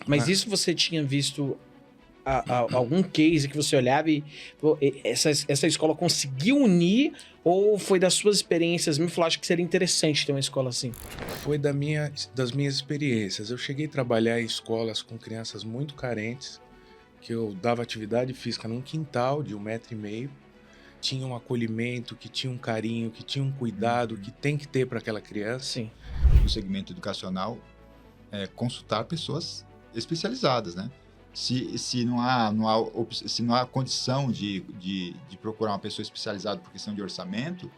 Mas isso você tinha visto algum case que você olhava e pô, essa escola conseguiu unir ou foi das suas experiências? Me falou, acho que seria interessante ter uma escola assim. Foi das minhas experiências. Eu cheguei a trabalhar em escolas com crianças muito carentes, que eu dava atividade física num quintal de 1,5 m, tinha um acolhimento, que tinha um carinho, que tinha um cuidado, que tem que ter para aquela criança. Sim. No segmento educacional, consultar pessoas especializadas, né? Se não há condição de procurar uma pessoa especializada por questão de orçamento,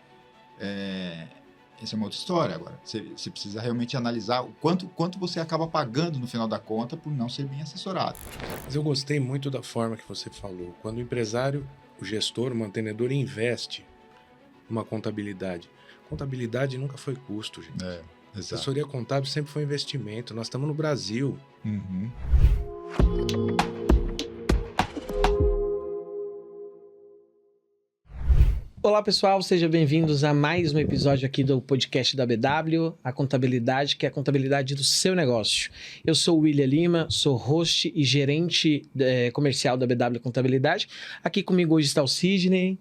essa é uma outra história. Agora, você precisa realmente analisar o quanto você acaba pagando no final da conta por não ser bem assessorado. Mas eu gostei muito da forma que você falou. Quando o empresário, o gestor, o mantenedor investe numa contabilidade. Contabilidade nunca foi custo, gente. Exato. Assessoria contábil sempre foi investimento. Nós estamos no Brasil. Uhum. Olá pessoal, sejam bem-vindos a mais um episódio aqui do podcast da BW, a contabilidade, que é a contabilidade do seu negócio. Eu sou o William Lima, sou host e gerente comercial da BW Contabilidade. Aqui comigo hoje está o Sidney.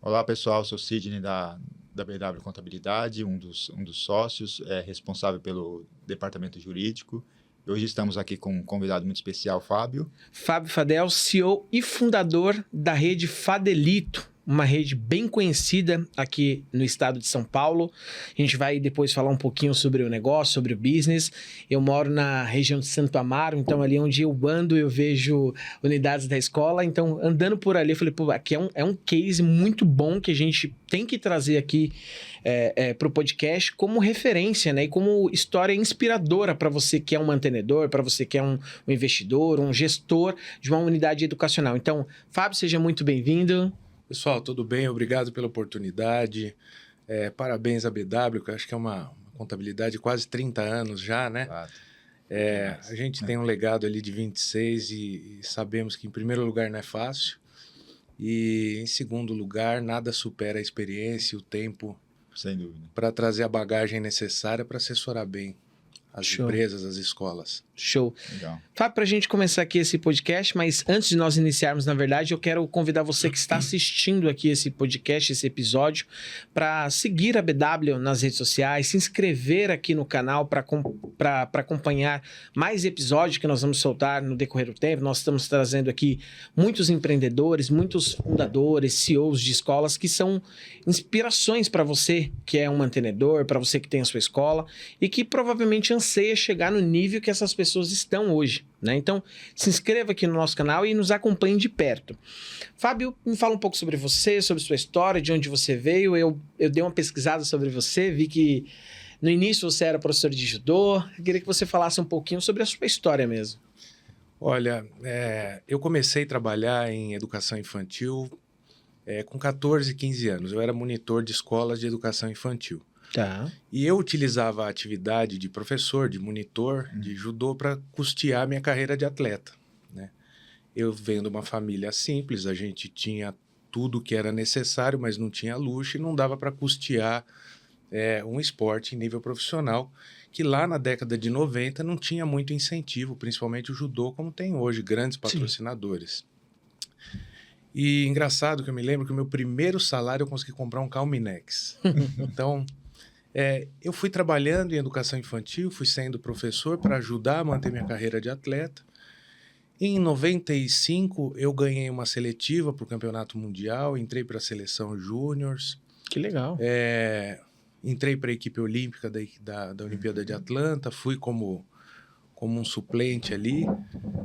Olá pessoal, sou o Sidney da BW Contabilidade, um dos sócios, responsável pelo departamento jurídico. Hoje estamos aqui com um convidado muito especial, Fábio. Fábio Fadel, CEO e fundador da rede Fadelito, uma rede bem conhecida aqui no estado de São Paulo. A gente vai depois falar um pouquinho sobre o negócio, sobre o business. Eu moro na região de Santo Amaro, então ali onde eu ando eu vejo unidades da escola. Então, andando por ali, eu falei, pô, aqui é um case muito bom que a gente tem que trazer aqui para o podcast como referência, né? E como história inspiradora para você que é um mantenedor, para você que é um investidor, um gestor de uma unidade educacional. Então, Fábio, seja muito bem-vindo. Pessoal, tudo bem? Obrigado pela oportunidade. Parabéns à BW, que eu acho que é uma contabilidade de quase 30 anos já, né? Claro. A gente tem um legado ali de 26 e sabemos que, em primeiro lugar, não é fácil. E, em segundo lugar, nada supera a experiência e o tempo. Sem dúvida. Para trazer a bagagem necessária para assessorar bem as Show. empresas, as escolas. Show. Legal. Fábio, para a gente começar aqui esse podcast, mas antes de nós iniciarmos, na verdade, eu quero convidar você que está assistindo aqui esse podcast, esse episódio, para seguir a BW nas redes sociais, se inscrever aqui no canal para acompanhar mais episódios que nós vamos soltar no decorrer do tempo. Nós estamos trazendo aqui muitos empreendedores, muitos fundadores, CEOs de escolas que são inspirações para você que é um mantenedor, para você que tem a sua escola e que provavelmente anseia chegar no nível que essas pessoas estão hoje, né? Então, se inscreva aqui no nosso canal e nos acompanhe de perto. Fábio, me fala um pouco sobre você, sobre sua história, de onde você veio. Eu dei uma pesquisada sobre você, vi que no início você era professor de judô. Eu queria que você falasse um pouquinho sobre a sua história mesmo. Olha, eu comecei a trabalhar em educação infantil com 14, 15 anos. Eu era monitor de escolas de educação infantil. Tá. E eu utilizava a atividade de professor, de monitor, de judô para custear minha carreira de atleta, né? Eu venho de uma família simples, a gente tinha tudo que era necessário, mas não tinha luxo e não dava para custear um esporte em nível profissional, que lá na década de 90 não tinha muito incentivo, principalmente o judô, como tem hoje, grandes patrocinadores. Sim. E engraçado que eu me lembro que o meu primeiro salário eu consegui comprar um Calminex. Então... eu fui trabalhando em educação infantil, fui sendo professor para ajudar a manter minha carreira de atleta. Em 95, eu ganhei uma seletiva para o Campeonato Mundial, entrei para a seleção Júniors. Que legal. Entrei para a equipe olímpica da Olimpíada de Atlanta, fui como um suplente ali.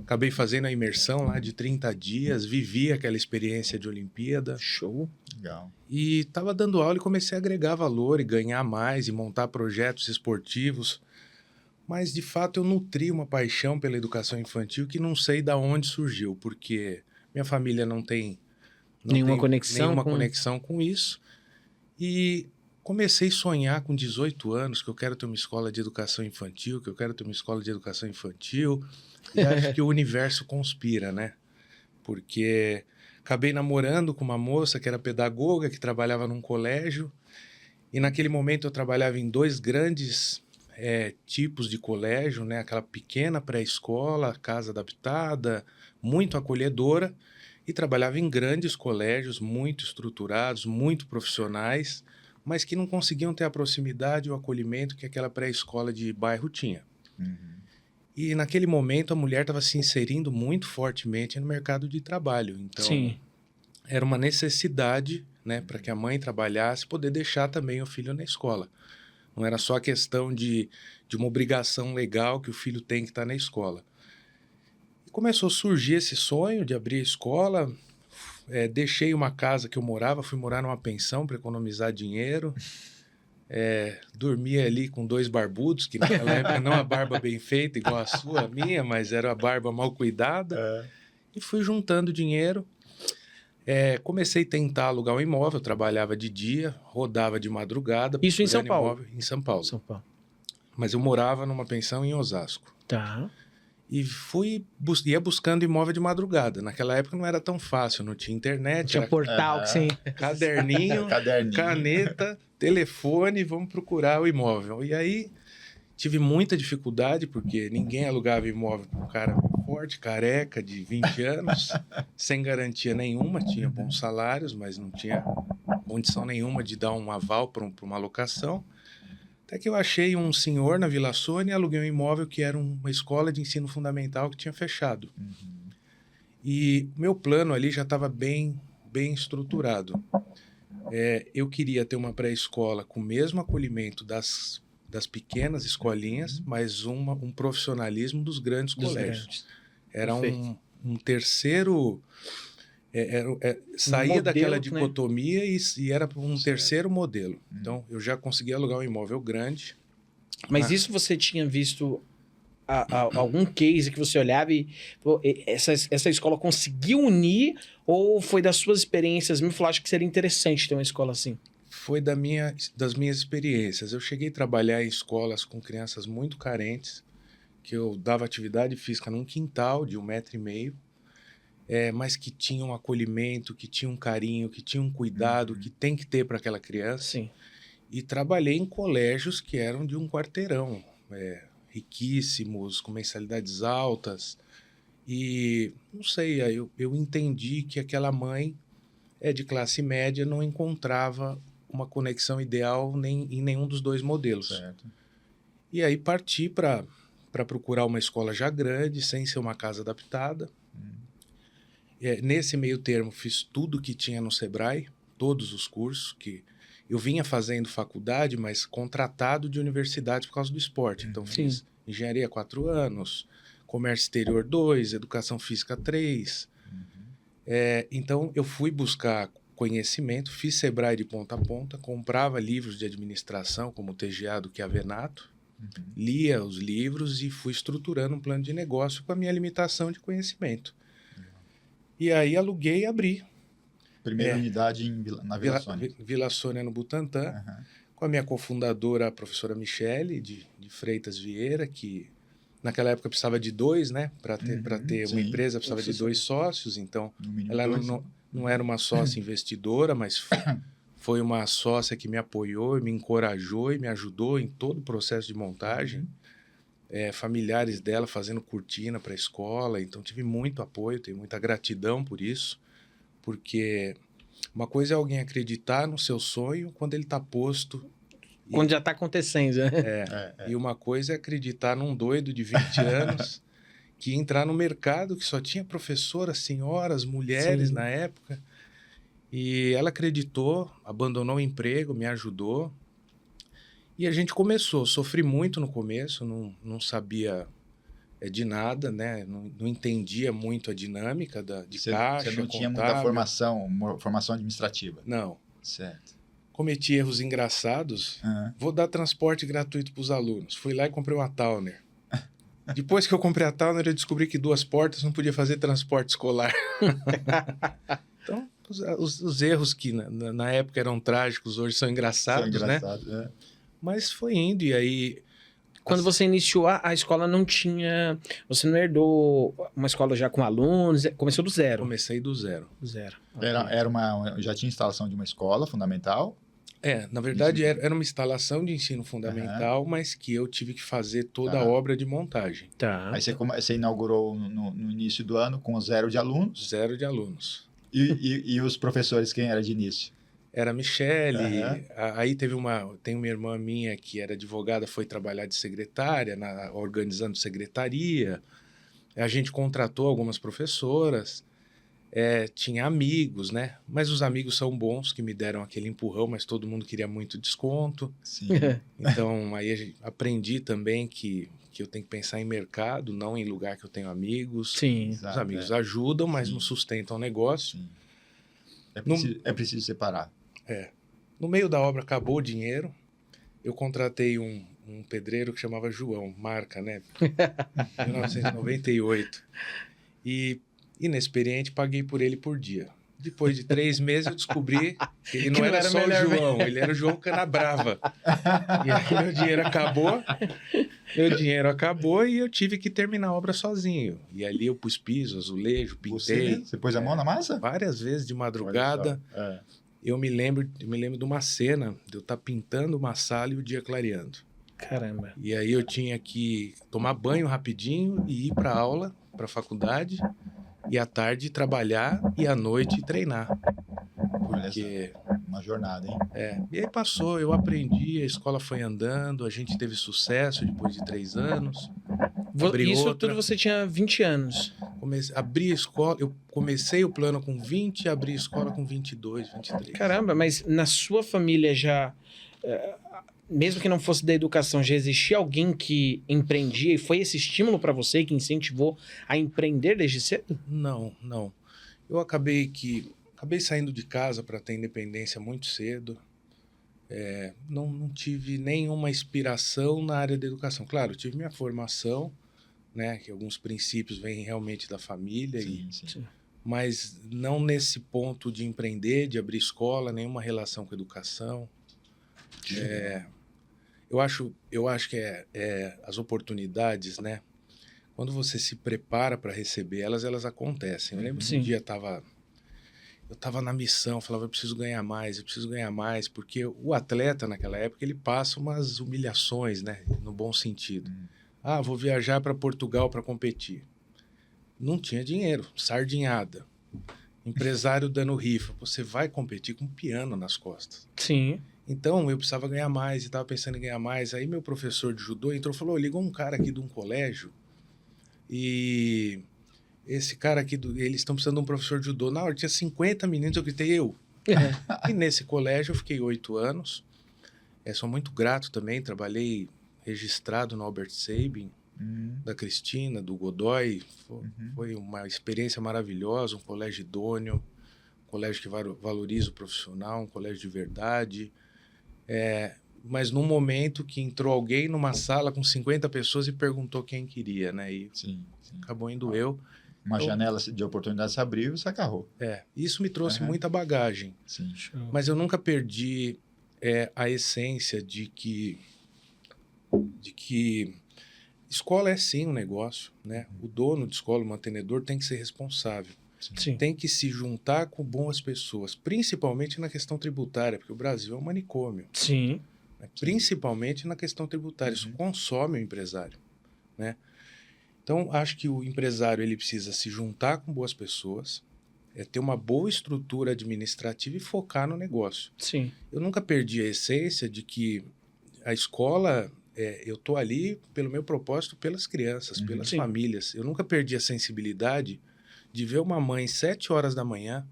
Acabei fazendo a imersão lá de 30 dias, vivi aquela experiência de Olimpíada. Show. Legal. E estava dando aula e comecei a agregar valor e ganhar mais e montar projetos esportivos. Mas, de fato, eu nutri uma paixão pela educação infantil que não sei de onde surgiu, porque minha família não tem nenhuma conexão com isso. E comecei a sonhar com 18 anos que eu quero ter uma escola de educação infantil, E acho que o universo conspira, né? Porque... acabei namorando com uma moça que era pedagoga, que trabalhava num colégio. E naquele momento eu trabalhava em 2 grandes tipos de colégio, né? Aquela pequena pré-escola, casa adaptada, muito acolhedora, e trabalhava em grandes colégios, muito estruturados, muito profissionais, mas que não conseguiam ter a proximidade e o acolhimento que aquela pré-escola de bairro tinha. E naquele momento a mulher estava se inserindo muito fortemente no mercado de trabalho. Então, Sim. era uma necessidade, né, para que a mãe trabalhasse, poder deixar também o filho na escola. Não era só a questão de uma obrigação legal que o filho tem que estar na escola. E começou a surgir esse sonho de abrir a escola. Deixei uma casa que eu morava, fui morar numa pensão para economizar dinheiro. Dormia ali com 2 barbudos, que naquela época não a barba bem feita, igual a sua, a minha, mas era a barba mal cuidada. E fui juntando dinheiro. Comecei a tentar alugar um imóvel, trabalhava de dia, rodava de madrugada. Isso em São procurando Paulo? Imóvel, em São Paulo. São Paulo. Mas eu morava numa pensão em Osasco. Tá. E ia buscando imóvel de madrugada. Naquela época não era tão fácil, não tinha internet. Tinha portal que sim. Caderninho, caneta, telefone, vamos procurar o imóvel. E aí tive muita dificuldade, porque ninguém alugava imóvel para um cara forte, careca, de 20 anos, sem garantia nenhuma, tinha bons salários, mas não tinha condição nenhuma de dar um aval para uma locação. Até que eu achei um senhor na Vila Sônia e aluguei um imóvel que era uma escola de ensino fundamental que tinha fechado. E o meu plano ali já estava bem estruturado. Eu queria ter uma pré-escola com o mesmo acolhimento das pequenas escolinhas, mas um profissionalismo dos grandes colégios. Era um terceiro... saía modelo, daquela né? dicotomia e era um terceiro modelo. Então, eu já consegui alugar um imóvel grande. Mas isso você tinha visto algum case que você olhava e pô, essa escola conseguiu unir ou foi das suas experiências mesmo? Falou, acho que seria interessante ter uma escola assim. Foi das minhas experiências. Eu cheguei a trabalhar em escolas com crianças muito carentes, que eu dava atividade física num quintal de 1,5 metro, mas que tinha um acolhimento, que tinha um carinho, que tinha um cuidado que tem que ter para aquela criança. Sim. E trabalhei em colégios que eram de um quarteirão, riquíssimos, com mensalidades altas. E, não sei, eu entendi que aquela mãe de classe média não encontrava uma conexão ideal em nenhum dos dois modelos. Certo. E aí parti para procurar uma escola já grande, sem ser uma casa adaptada. Nesse meio termo, fiz tudo que tinha no Sebrae, todos os cursos, que eu vinha fazendo faculdade, mas contratado de universidades por causa do esporte. Então, fiz engenharia 4 anos, comércio exterior 2, educação física 3. Então, eu fui buscar conhecimento, fiz Sebrae de ponta a ponta, comprava livros de administração, como o TGA do Chiavenato, lia os livros e fui estruturando um plano de negócio com a minha limitação de conhecimento. E aí aluguei e abri. Primeira unidade na Vila Sônia. Vila Sônia, no Butantã, com a minha cofundadora, a professora Michele, de Freitas Vieira, que naquela época precisava de 2, né? Para ter uma empresa, precisava de 2 sócios. Então, ela não era uma sócia investidora, mas foi uma sócia que me apoiou, me encorajou e me ajudou em todo o processo de montagem. Familiares dela fazendo cortina para a escola. Então, tive muito apoio, tenho muita gratidão por isso. Porque uma coisa é alguém acreditar no seu sonho quando ele está posto. Quando já está acontecendo, né? E uma coisa é acreditar num doido de 20 anos que ia entrar no mercado que só tinha professoras, senhoras, mulheres na época. E ela acreditou, abandonou o emprego, me ajudou. E a gente começou. Sofri muito no começo, não sabia de nada, né? Não entendia muito a dinâmica de caixa, Você não tinha contábil. muita formação administrativa? Não. Certo. Cometi erros engraçados. Vou dar transporte gratuito para os alunos. Fui lá e comprei uma Towner. Depois que eu comprei a Towner, eu descobri que 2 portas não podia fazer transporte escolar. Então, os erros que na época eram trágicos, hoje são engraçados, né? Mas foi indo, e aí... Quando você iniciou a escola não tinha... Você não herdou uma escola já com alunos? Começou do zero? Comecei do zero. Do zero. Já tinha instalação de uma escola fundamental? Na verdade era uma instalação de ensino fundamental, mas que eu tive que fazer toda a obra de montagem. Tá. Aí você inaugurou no início do ano com 0 de alunos. 0 de alunos. E os professores, quem era de início? Era a Michele, aí tem uma irmã minha que era advogada, foi trabalhar de secretária, organizando secretaria. A gente contratou algumas professoras, tinha amigos, né? Mas os amigos são bons, que me deram aquele empurrão, mas todo mundo queria muito desconto. Sim. Então, aí aprendi também que eu tenho que pensar em mercado, não em lugar que eu tenho amigos. Sim. Os Exato, amigos ajudam, mas não sustentam o negócio. Sim. É preciso separar. No meio da obra acabou o dinheiro, eu contratei um pedreiro que chamava João, marca, né? 1998. E, inexperiente, paguei por ele por dia. Depois de 3 meses, eu descobri que ele não era só o João, ele era o João Canabrava. E aí meu dinheiro acabou e eu tive que terminar a obra sozinho. E ali eu pus piso, azulejo, pintei. Você pôs a mão na massa? Várias vezes de madrugada. Eu me lembro de uma cena de eu estar pintando uma sala e o dia clareando. Caramba. E aí eu tinha que tomar banho rapidinho e ir para aula, para a faculdade, e à tarde trabalhar e à noite treinar. Porque uma jornada, hein? E aí passou, eu aprendi, a escola foi andando, a gente teve sucesso depois de 3 anos. Isso tudo você tinha 20 anos. Abri a escola, eu comecei o plano com 20 e abri a escola com 22, 23. Caramba, mas na sua família já, mesmo que não fosse da educação, já existia alguém que empreendia e foi esse estímulo para você que incentivou a empreender desde cedo? Não. Eu acabei saindo de casa para ter independência muito cedo. Não tive nenhuma inspiração na área da educação. Claro, tive minha formação, né, que alguns princípios vêm realmente da família, Sim. mas não nesse ponto de empreender, de abrir escola, nenhuma relação com a educação. Eu acho que as oportunidades, né, quando você se prepara para receber elas acontecem. Eu lembro que um dia eu estava na missão, falava, eu preciso ganhar mais, porque o atleta naquela época ele passa umas humilhações, né, no bom sentido. Vou viajar para Portugal para competir. Não tinha dinheiro, sardinhada. Empresário dando rifa. Você vai competir com um piano nas costas. Sim. Então, eu precisava ganhar mais e estava pensando em ganhar mais. Aí meu professor de judô entrou e falou, ligou um cara aqui de um colégio e esse cara aqui, eles estão precisando de um professor de judô. Na hora tinha 50 meninos, eu gritei, eu. E nesse colégio eu fiquei 8 anos. Sou muito grato também, trabalhei registrado no Albert Sabin, da Cristina, do Godoy. Foi uma experiência maravilhosa, um colégio idôneo, um colégio que valoriza o profissional, um colégio de verdade. Mas num momento que entrou alguém numa sala com 50 pessoas e perguntou quem queria, né? E acabou indo eu. Uma janela de oportunidade se abriu e você agarrou. Isso me trouxe muita bagagem. Sim. Mas eu nunca perdi a essência de que escola é sim um negócio, né? O dono de escola, o mantenedor, tem que ser responsável. Sim. Tem que se juntar com boas pessoas, principalmente na questão tributária, porque o Brasil é um manicômio. Sim. Né? Principalmente na questão tributária. Isso consome o empresário, né? Então, acho que o empresário ele precisa se juntar com boas pessoas, ter uma boa estrutura administrativa e focar no negócio. Sim. Eu nunca perdi a essência de que a escola, eu estou ali pelo meu propósito, pelas crianças, pelas famílias. Eu nunca perdi a sensibilidade de ver uma mãe 7 horas da manhã,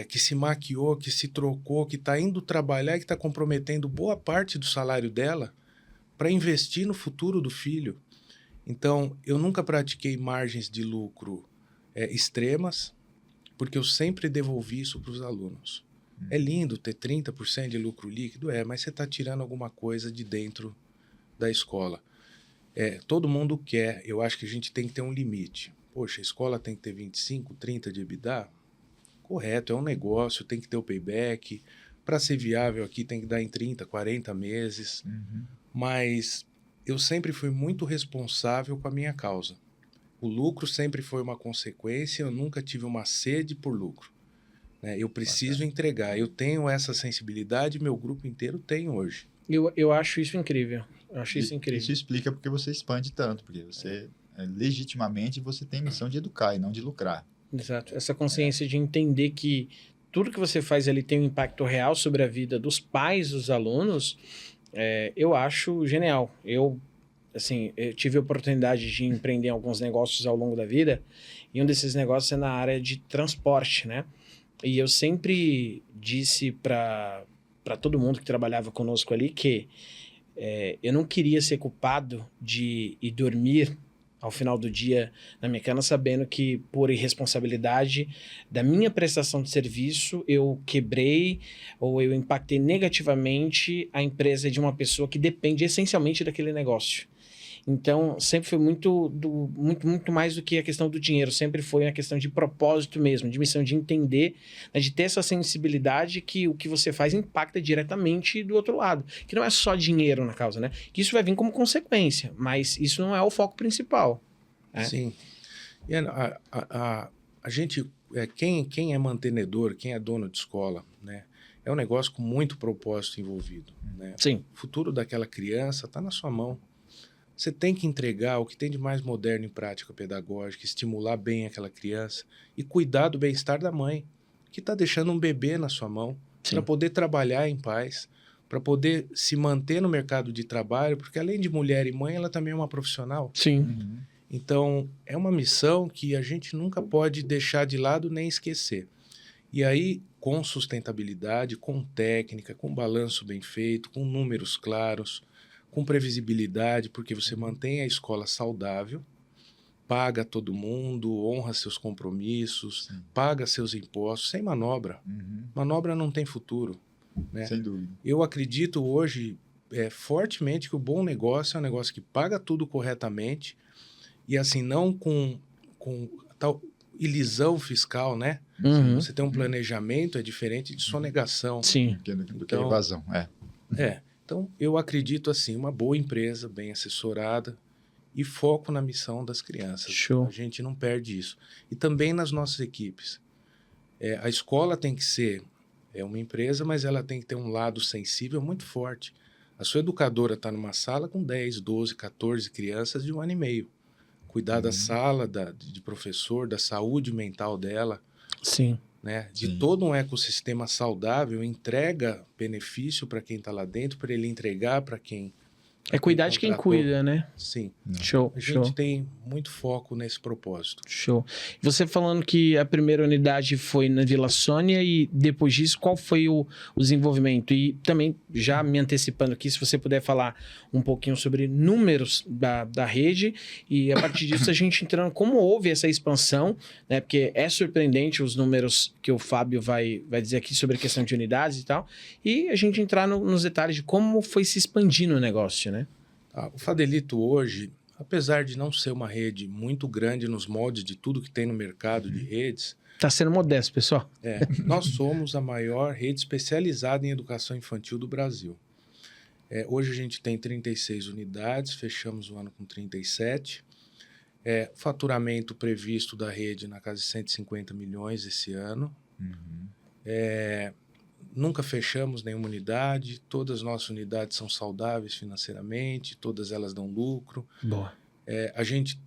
que se maquiou, que se trocou, que está indo trabalhar e que está comprometendo boa parte do salário dela para investir no futuro do filho. Então, eu nunca pratiquei margens de lucro extremas, porque eu sempre devolvi isso para os alunos. É lindo ter 30% de lucro líquido, mas você está tirando alguma coisa de dentro da escola. Todo mundo quer, eu acho que a gente tem que ter um limite. Poxa, a escola tem que ter 25, 30 de EBITDA? Correto, é um negócio, tem que ter o payback. Para ser viável aqui tem que dar em 30, 40 meses. Mas eu sempre fui muito responsável com a minha causa. O lucro sempre foi uma consequência, eu nunca tive uma sede por lucro. né? Eu preciso entregar. Eu tenho essa sensibilidade, meu grupo inteiro tem hoje. Eu acho isso incrível. Eu acho isso incrível. Isso explica porque você expande tanto, porque você, legitimamente, você tem missão de educar e não de lucrar. Exato. Essa consciência de entender que tudo que você faz ali tem um impacto real sobre a vida dos pais dos alunos, eu acho genial. Eu tive a oportunidade de empreender alguns negócios ao longo da vida, e um desses negócios é na área de transporte, né? E eu sempre disse para todo mundo que trabalhava conosco ali que eu não queria ser culpado de ir dormir ao final do dia na minha cama sabendo que, por irresponsabilidade da minha prestação de serviço, eu quebrei ou eu impactei negativamente a empresa de uma pessoa que depende essencialmente daquele negócio. Então, sempre foi muito mais do que a questão do dinheiro, sempre foi a questão de propósito mesmo, de missão, de entender, né, de ter essa sensibilidade que o que você faz impacta diretamente do outro lado. Que não é só dinheiro na causa, né? Que isso vai vir como consequência, mas isso não é o foco principal. Né? Sim. E a gente, quem é mantenedor, quem é dono de escola, né? É um negócio com muito propósito envolvido. Né? Sim. O futuro daquela criança está na sua mão. Você tem que entregar o que tem de mais moderno em prática pedagógica, estimular bem aquela criança e cuidar do bem-estar da mãe, que está deixando um bebê na sua mão, para poder trabalhar em paz, para poder se manter no mercado de trabalho, porque além de mulher e mãe, ela também é uma profissional. Sim. Uhum. Então, é uma missão que a gente nunca pode deixar de lado nem esquecer. E aí, com sustentabilidade, com técnica, com balanço bem feito, com números claros, com previsibilidade, porque você mantém a escola saudável, paga todo mundo, honra seus compromissos, paga seus impostos, sem manobra. Uhum. Manobra não tem futuro. Né? Sem dúvida. Eu acredito hoje fortemente que o bom negócio é um negócio que paga tudo corretamente e assim, não com tal ilisão fiscal, né? Uhum. Você tem um planejamento, é diferente de sonegação. Sim. Do que a evasão. Então, eu acredito assim, uma boa empresa, bem assessorada e foco na missão das crianças. Show. A gente não perde isso. E também nas nossas equipes. A escola tem que ser uma empresa, mas ela tem que ter um lado sensível muito forte. A sua educadora está numa sala com 10, 12, 14 crianças de 1 ano e meio. Cuidar da sala, de professor, da saúde mental dela. Sim. Né? De todo um ecossistema saudável, entrega benefício para quem está lá dentro, para ele entregar para quem... cuidar de quem cuida, né? Sim. Show, A gente tem muito foco nesse propósito. Show. Você falando que a primeira unidade foi na Vila Sônia e depois disso, qual foi o desenvolvimento? E também, já me antecipando aqui, se você puder falar um pouquinho sobre números da rede e a partir disso a gente entrando como houve essa expansão, né? Porque é surpreendente os números que o Fábio vai dizer aqui sobre a questão de unidades e tal, e a gente entrar nos detalhes de como foi se expandindo o negócio, né? O Fadelito hoje, apesar de não ser uma rede muito grande nos moldes de tudo que tem no mercado de redes... Está sendo modesto, pessoal. Nós somos a maior rede especializada em educação infantil do Brasil. Hoje a gente tem 36 unidades, fechamos o ano com 37. Faturamento previsto da rede na casa de 150 milhões esse ano. Nunca fechamos nenhuma unidade, todas as nossas unidades são saudáveis financeiramente, todas elas dão lucro. Boa. A gente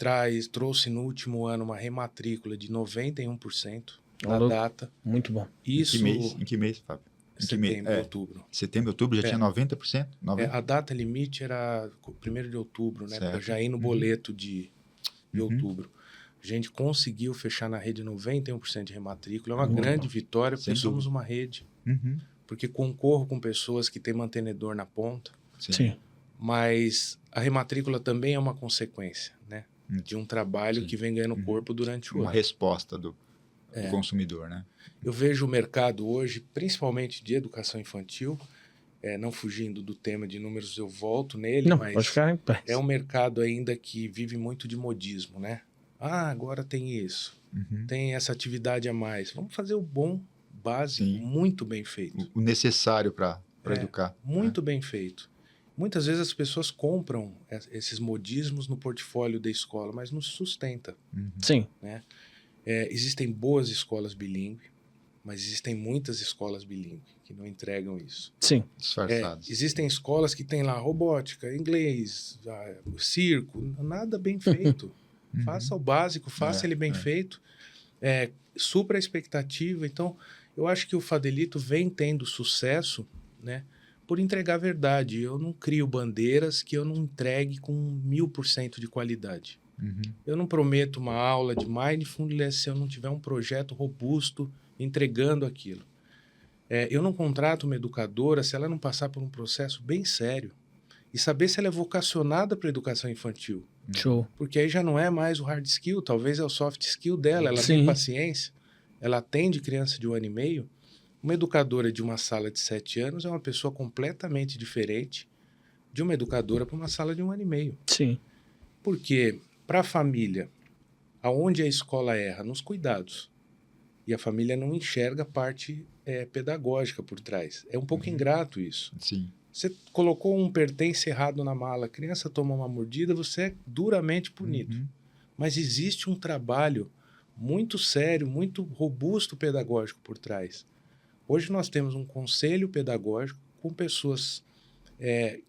trouxe no último ano uma rematrícula de 91% na data. Muito bom. Isso, Em que mês, Fábio? Setembro, outubro. Setembro, outubro já tinha 90%? A data limite era 1º de outubro, né? Para já ir no boleto de outubro. A gente conseguiu fechar na rede 91% de rematrícula. É uma grande vitória, porque somos uma rede. Porque concorro com pessoas que têm mantenedor na ponta. Sim. Mas a rematrícula também é uma consequência, né? De um trabalho que vem ganhando corpo durante o ano. Uma resposta do consumidor, né? Eu vejo o mercado hoje, principalmente de educação infantil, não fugindo do tema de números, eu volto nele, mas pode ficar em paz. É um mercado ainda que vive muito de modismo, né? Agora tem isso, tem essa atividade a mais. Vamos fazer o bom básico, muito bem feito. O necessário para educar. Muito bem feito. Muitas vezes as pessoas compram esses modismos no portfólio da escola, mas não sustenta. Sim. Né? Existem boas escolas bilíngues, mas existem muitas escolas bilíngues que não entregam isso. Sim. Disfarçados. Existem escolas que têm lá robótica, inglês, circo, nada bem feito. Faça o básico, faça ele bem feito, supra a expectativa. Então, eu acho que o Fadelito vem tendo sucesso, né, por entregar a verdade. Eu não crio bandeiras que eu não entregue com 1000% de qualidade. Eu não prometo uma aula de mindfulness se eu não tiver um projeto robusto entregando aquilo. Eu não contrato uma educadora se ela não passar por um processo bem sério e saber se ela é vocacionada para a educação infantil. Show. Porque aí já não é mais o hard skill, talvez é o soft skill dela. Ela tem paciência, ela atende criança de 1 ano e meio. Uma educadora de uma sala de 7 anos é uma pessoa completamente diferente de uma educadora para uma sala de 1 ano e meio. Sim. Porque para a família, aonde a escola erra? Nos cuidados. E a família não enxerga a parte pedagógica por trás. É um pouco ingrato isso. Sim. Você colocou um pertence errado na mala, a criança toma uma mordida, você é duramente punido. Mas existe um trabalho muito sério, muito robusto pedagógico por trás. Hoje nós temos um conselho pedagógico com pessoas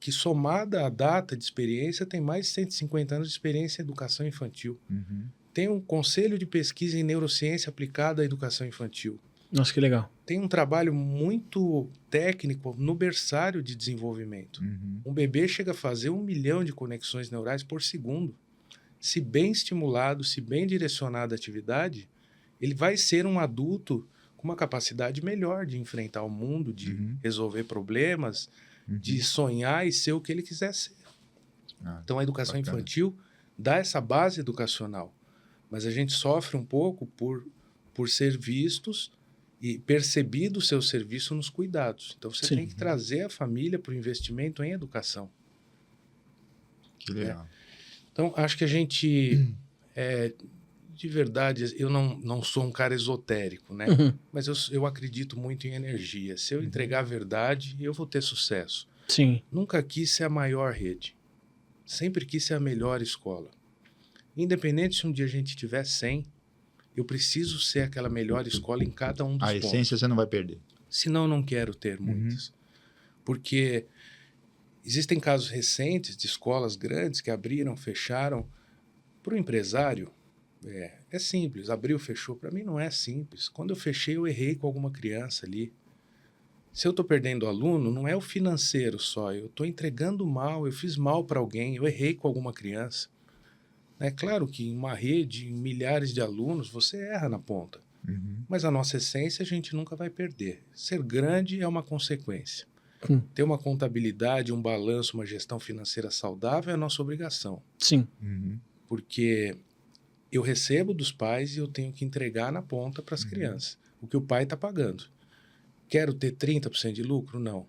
que, somada à data de experiência, tem mais de 150 anos de experiência em educação infantil. Tem um conselho de pesquisa em neurociência aplicada à educação infantil. Nossa, que legal. Tem um trabalho muito técnico no berçário de desenvolvimento. Um bebê chega a fazer 1 milhão de conexões neurais por segundo. Se bem estimulado, se bem direcionado à atividade, ele vai ser um adulto com uma capacidade melhor de enfrentar o mundo, de resolver problemas, de sonhar e ser o que ele quiser ser. Então, a educação infantil dá essa base educacional. Mas a gente sofre um pouco por ser vistos e percebido o seu serviço nos cuidados. Então, você tem que trazer a família para o investimento em educação. Que legal. Então, acho que a gente, de verdade, eu não sou um cara esotérico, né? Mas eu acredito muito em energia. Se eu entregar a verdade, eu vou ter sucesso. Sim. Nunca quis ser a maior rede. Sempre quis ser a melhor escola. Independente se um dia a gente tiver 100, eu preciso ser aquela melhor escola em cada um dos pontos. A essência você não vai perder. Senão, eu não quero ter muitas. Porque existem casos recentes de escolas grandes que abriram, fecharam. Para o empresário, é simples. Abriu, fechou. Para mim, não é simples. Quando eu fechei, eu errei com alguma criança ali. Se eu estou perdendo aluno, não é o financeiro só. Eu estou entregando mal, eu fiz mal para alguém, eu errei com alguma criança. É claro que em uma rede, em milhares de alunos, você erra na ponta. Mas a nossa essência a gente nunca vai perder. Ser grande é uma consequência. Ter uma contabilidade, um balanço, uma gestão financeira saudável é a nossa obrigação. Sim. Porque eu recebo dos pais e eu tenho que entregar na ponta para as crianças. O que o pai está pagando. Quero ter 30% de lucro? Não.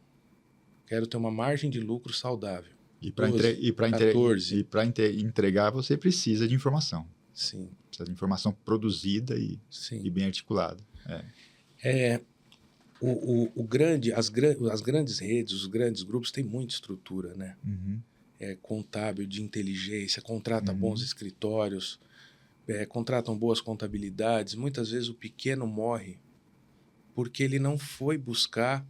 Quero ter uma margem de lucro saudável. E para entregar, você precisa de informação. Sim. Precisa de informação produzida e bem articulada. As grandes redes, os grandes grupos têm muita estrutura, né? Contábil, de inteligência, contrata bons escritórios, contratam boas contabilidades. Muitas vezes o pequeno morre porque ele não foi buscar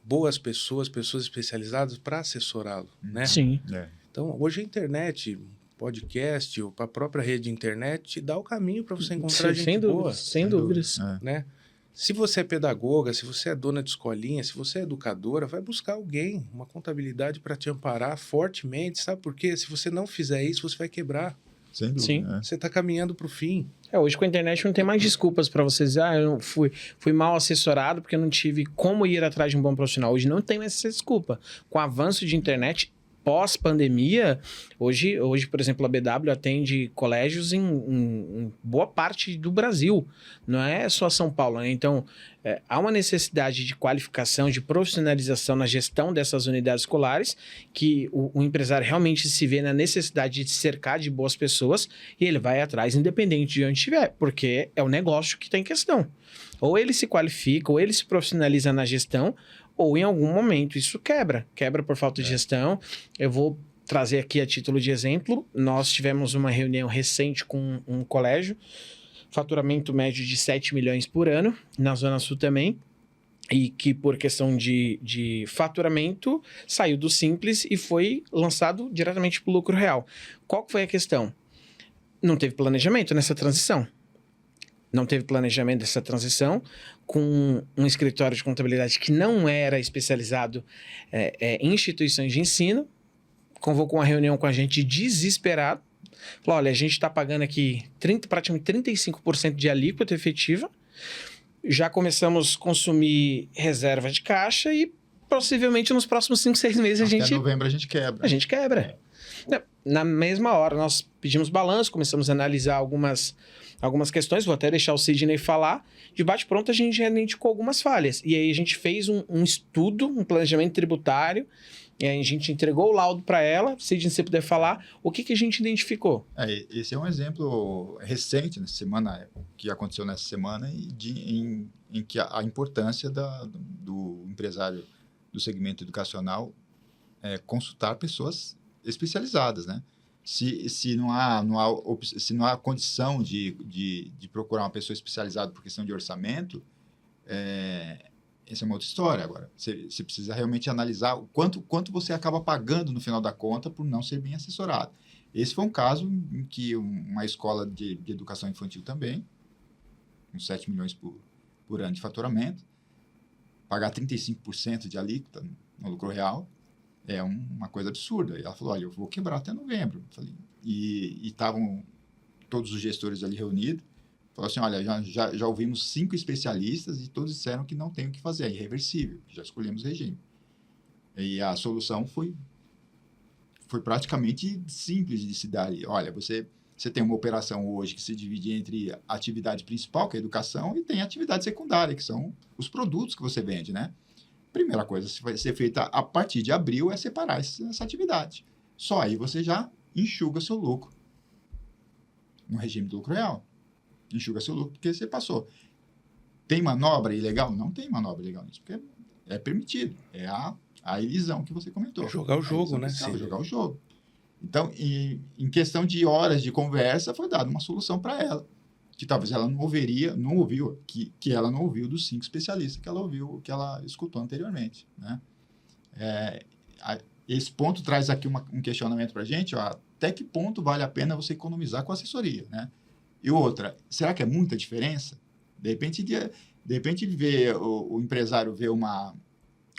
boas pessoas especializadas para assessorá-lo, né? Sim. Então, hoje a internet, podcast, a própria rede de internet te dá o caminho para você encontrar gente boa. Sem dúvidas. Né? Se você é pedagoga, se você é dona de escolinha, se você é educadora, vai buscar alguém, uma contabilidade para te amparar fortemente, sabe por quê? Se você não fizer isso, você vai quebrar. Sem dúvida. Sim. Você está caminhando para o fim. Hoje com a internet não tem mais desculpas para você dizer, eu não fui mal assessorado porque eu não tive como ir atrás de um bom profissional. Hoje não tem mais essa desculpa. Com o avanço de internet, pós-pandemia, hoje, por exemplo, a BW atende colégios em boa parte do Brasil. Não é só São Paulo, né? Então, há uma necessidade de qualificação, de profissionalização na gestão dessas unidades escolares, que o empresário realmente se vê na necessidade de se cercar de boas pessoas e ele vai atrás, independente de onde estiver, porque é o negócio que está em questão. Ou ele se qualifica, ou ele se profissionaliza na gestão, ou em algum momento isso quebra por falta de gestão. Eu vou trazer aqui a título de exemplo, nós tivemos uma reunião recente com um colégio faturamento médio de 7 milhões por ano, na Zona Sul também, e que por questão de faturamento saiu do Simples e foi lançado diretamente para o lucro real. Qual que foi a questão? Não teve planejamento nessa transição. Não teve planejamento dessa transição, com um escritório de contabilidade que não era especializado em instituições de ensino, convocou uma reunião com a gente desesperado, falou, olha, a gente está pagando aqui praticamente 35% de alíquota efetiva, já começamos a consumir reserva de caixa e possivelmente nos próximos 5, 6 meses Até novembro a gente quebra. A gente quebra. Na mesma hora, nós pedimos balanço, começamos a analisar algumas questões, vou até deixar o Sidney falar. De bate-pronto, a gente já identificou algumas falhas. E aí a gente fez um estudo, um planejamento tributário, e aí a gente entregou o laudo para ela. Sidney, se você puder falar, o que a gente identificou? Esse é um exemplo recente, nessa semana, que aconteceu nessa semana, em que a importância do empresário do segmento educacional é consultar pessoas especializadas, né? Se não há condição de procurar uma pessoa especializada por questão de orçamento, essa é uma outra história. Agora, você precisa realmente analisar o quanto você acaba pagando no final da conta por não ser bem assessorado. Esse foi um caso em que uma escola de educação infantil também, com 7 milhões por ano de faturamento, pagar 35% de alíquota no lucro real, é uma coisa absurda. E ela falou, olha, eu vou quebrar até novembro. Falei, e estavam todos os gestores ali reunidos. Falou assim, olha, já ouvimos 5 especialistas e todos disseram que não tem o que fazer, é irreversível. Já escolhemos regime. E a solução foi praticamente simples de se dar. Olha, você tem uma operação hoje que se divide entre a atividade principal, que é a educação, e tem a atividade secundária, que são os produtos que você vende, né? Primeira coisa que vai ser feita a partir de abril é separar essa atividade. Só aí você já enxuga seu lucro no regime do lucro real. Enxuga seu lucro porque você passou. Tem manobra ilegal? Não tem manobra ilegal nisso, porque é permitido. É a elisão que você comentou. Jogar o jogo, né? Sim. Jogar o jogo. Então, em questão de horas de conversa, foi dada uma solução para ela, que talvez ela não ouviu, que ela não ouviu dos 5 especialistas que ela escutou anteriormente, né? Esse ponto traz aqui um questionamento para a gente, até que ponto vale a pena você economizar com assessoria, né? E outra, será que é muita diferença? De repente o empresário vê uma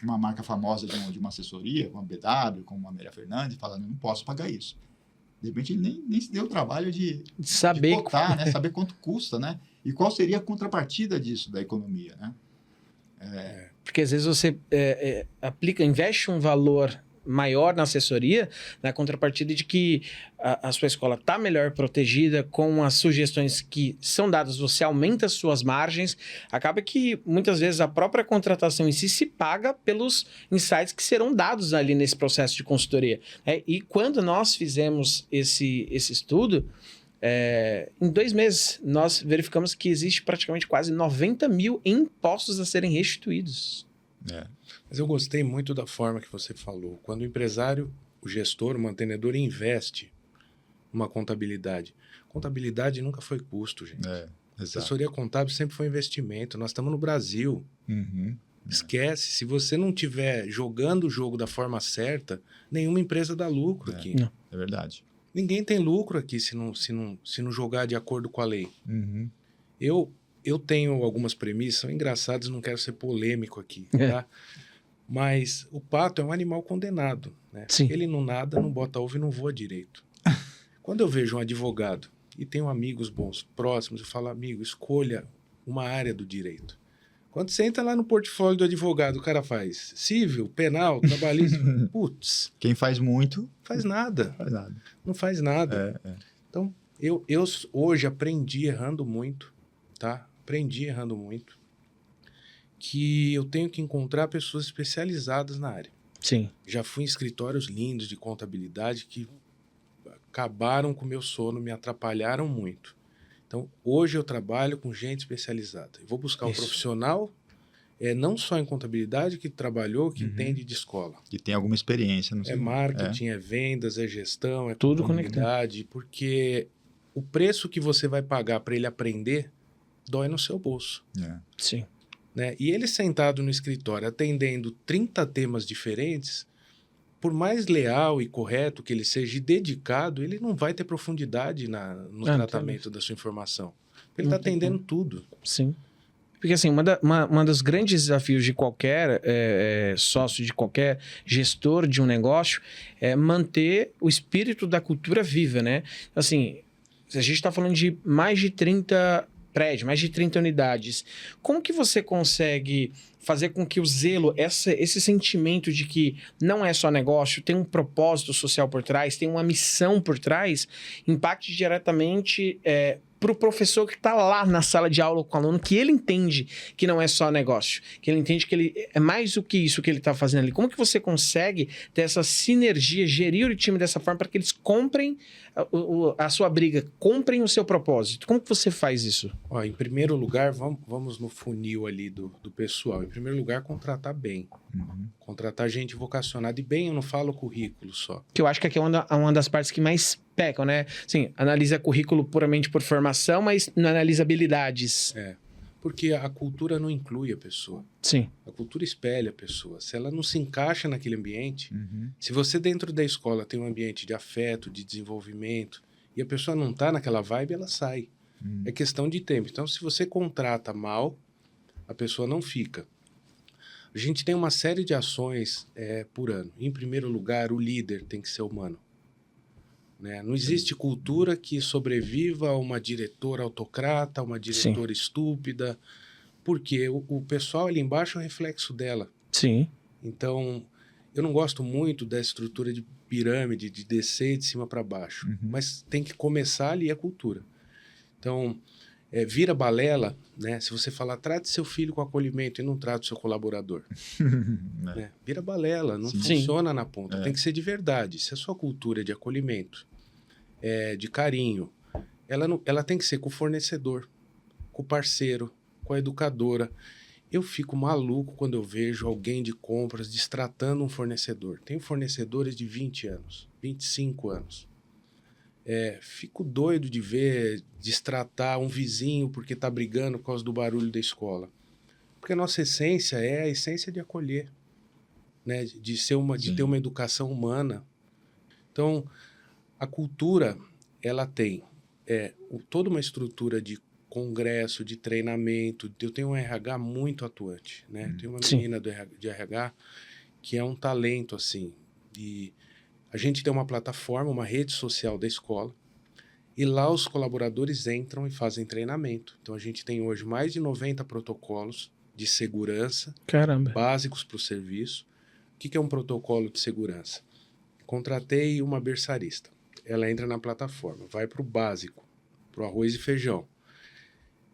marca famosa de uma assessoria, como a BW, como a Amélia Fernandes, falando, não posso pagar isso. De repente ele nem se deu o trabalho de saber botar, né? Saber quanto custa, né? E qual seria a contrapartida disso da economia, né? Porque às vezes você investe um valor maior na assessoria, na contrapartida de que a sua escola está melhor protegida, com as sugestões que são dadas, você aumenta as suas margens, acaba que muitas vezes a própria contratação em si se paga pelos insights que serão dados ali nesse processo de consultoria. E quando nós fizemos esse estudo, em 2 meses, nós verificamos que existe praticamente quase 90 mil impostos a serem restituídos. Mas eu gostei muito da forma que você falou. Quando o empresário, o gestor, o mantenedor investe numa contabilidade. Contabilidade nunca foi custo, gente. Assessoria contábil sempre foi investimento. Nós estamos no Brasil. Esquece. Se você não estiver jogando o jogo da forma certa, nenhuma empresa dá lucro aqui. Não. É verdade. Ninguém tem lucro aqui se não jogar de acordo com a lei. Eu tenho algumas premissas, são engraçadas, não quero ser polêmico aqui, tá? Mas o pato é um animal condenado, né? Sim. Ele não nada, não bota ovo e não voa direito. Quando eu vejo um advogado e tenho amigos bons, próximos, eu falo, amigo, escolha uma área do direito. Quando você entra lá no portfólio do advogado, o cara faz civil, penal, trabalhista, putz. Quem faz muito... Faz nada. Faz nada. Não faz nada. Então, eu hoje aprendi errando muito, tá? Aprendi errando muito que eu tenho que encontrar pessoas especializadas na área. Sim. Já fui em escritórios lindos de contabilidade que acabaram com o meu sono, me atrapalharam muito. Então, hoje eu trabalho com gente especializada. Eu vou buscar um profissional, não só em contabilidade, que trabalhou, que entende de escola. Que tem alguma experiência. Não sei. Marketing, é vendas, é gestão, é tudo contabilidade, conectado. Porque o preço que você vai pagar para ele aprender dói no seu bolso. Sim. Né? E ele sentado no escritório atendendo 30 temas diferentes, por mais leal e correto que ele seja e dedicado, ele não vai ter profundidade no tratamento da sua informação. Ele está atendendo tudo. Sim. Porque assim, uma dos grandes desafios de qualquer sócio, de qualquer gestor de um negócio, é manter o espírito da cultura viva, né? Assim, a gente está falando de mais de 30 prédios, mais de 30 unidades. Como que você consegue fazer com que o zelo, esse sentimento de que não é só negócio, tem um propósito social por trás, tem uma missão por trás, impacte diretamente para o professor que está lá na sala de aula com o aluno, que ele entende que não é só negócio, que ele entende que ele é mais do que isso que ele está fazendo ali. Como que você consegue ter essa sinergia, gerir o time dessa forma para que eles comprem a sua briga, comprem o seu propósito? Como que você faz isso? Ó, em primeiro lugar, vamos no funil ali do pessoal. Em primeiro lugar, contratar bem. Contratar gente vocacionada. E bem, eu não falo currículo só. Que eu acho que aqui é uma das partes que mais pecam, né? Sim, analisa currículo puramente por formação, mas não analisa habilidades. Porque a cultura não inclui a pessoa. Sim. A cultura espelha a pessoa. Se ela não se encaixa naquele ambiente, se você dentro da escola tem um ambiente de afeto, de desenvolvimento, e a pessoa não está naquela vibe, ela sai. É questão de tempo. Então, se você contrata mal, a pessoa não fica. A gente tem uma série de ações por ano. Em primeiro lugar, o líder tem que ser humano. Né? Não existe cultura que sobreviva a uma diretora autocrata, uma diretora estúpida, porque o pessoal ali embaixo é um reflexo dela. Sim. Então, eu não gosto muito da estrutura de pirâmide, de descer de cima para baixo, mas tem que começar ali a cultura. Então, vira balela, né? Se você falar, trate seu filho com acolhimento e não trate o seu colaborador. Né? Vira balela, não funciona na ponta. Tem que ser de verdade. Se a sua cultura é de acolhimento, de carinho, ela tem que ser com o fornecedor, com o parceiro, com a educadora. Eu fico maluco quando eu vejo alguém de compras destratando um fornecedor. Tem fornecedores de 20 anos, 25 anos. Fico doido de ver destratar um vizinho porque está brigando por causa do barulho da escola. Porque a nossa essência é a essência de acolher, né? De ter uma educação humana. Então, a cultura, ela tem toda uma estrutura de congresso, de treinamento. Eu tenho um RH muito atuante, né? Tem uma menina de RH que é um talento, assim, e a gente tem uma plataforma, uma rede social da escola, e lá os colaboradores entram e fazem treinamento. Então, a gente tem hoje mais de 90 protocolos de segurança básicos para o serviço. O que é um protocolo de segurança? Contratei uma berçarista. Ela entra na plataforma, vai para o básico, para o arroz e feijão.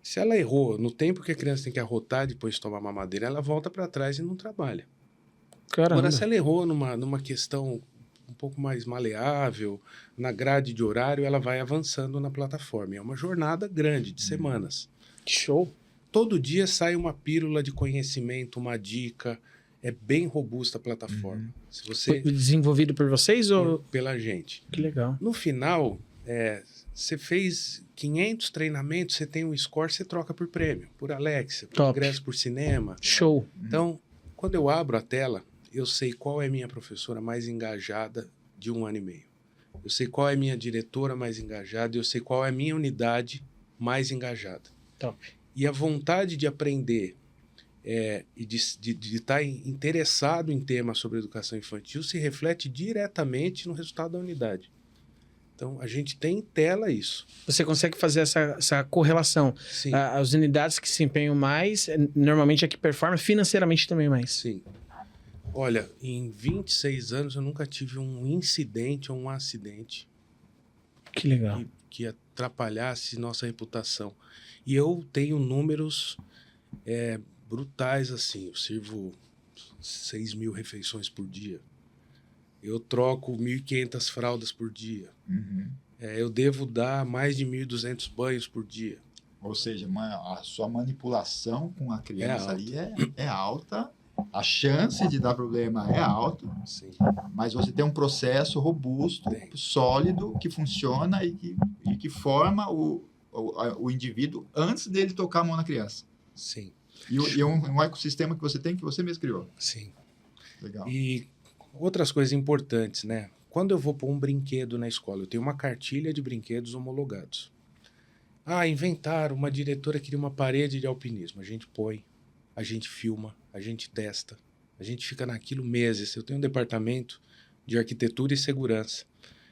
Se ela errou no tempo que a criança tem que arrotar depois de tomar mamadeira, ela volta para trás e não trabalha. Agora, se ela errou numa questão um pouco mais maleável, na grade de horário, ela vai avançando na plataforma. É uma jornada grande, de semanas. Show! Todo dia sai uma pílula de conhecimento, uma dica. É bem robusta a plataforma. Se você... Desenvolvido por vocês ou... Pela gente. Que legal. No final, você fez 500 treinamentos, você tem um score, você troca por prêmio, por Alexia, por ingresso por cinema. Show! Então, quando eu abro a tela, eu sei qual é a minha professora mais engajada de 1 ano e meio. Eu sei qual é a minha diretora mais engajada, eu sei qual é a minha unidade mais engajada. Top. E a vontade de aprender e de estar interessado em temas sobre educação infantil se reflete diretamente no resultado da unidade. Então, a gente tem em tela isso. Você consegue fazer essa correlação. Sim. As unidades que se empenham mais, normalmente é que performam financeiramente também mais. Sim. Olha, em 26 anos eu nunca tive um incidente ou um acidente que legal. Que atrapalhasse nossa reputação. E eu tenho números brutais, assim. Eu sirvo 6.000 refeições por dia. Eu troco 1.500 fraldas por dia. Eu devo dar mais de 1.200 banhos por dia. Ou seja, a sua manipulação com a criança ali é alta. A chance de dar problema é alta, Sim. mas você tem um processo robusto, sólido, que funciona e que forma o indivíduo antes dele tocar a mão na criança. Sim. E um ecossistema que você mesmo criou. Sim. Legal. E outras coisas importantes, né? Quando eu vou pôr um brinquedo na escola, eu tenho uma cartilha de brinquedos homologados. Inventaram, uma diretora queria uma parede de alpinismo. A gente põe, a gente filma, a gente testa, a gente fica naquilo meses. Eu tenho um departamento de arquitetura e segurança,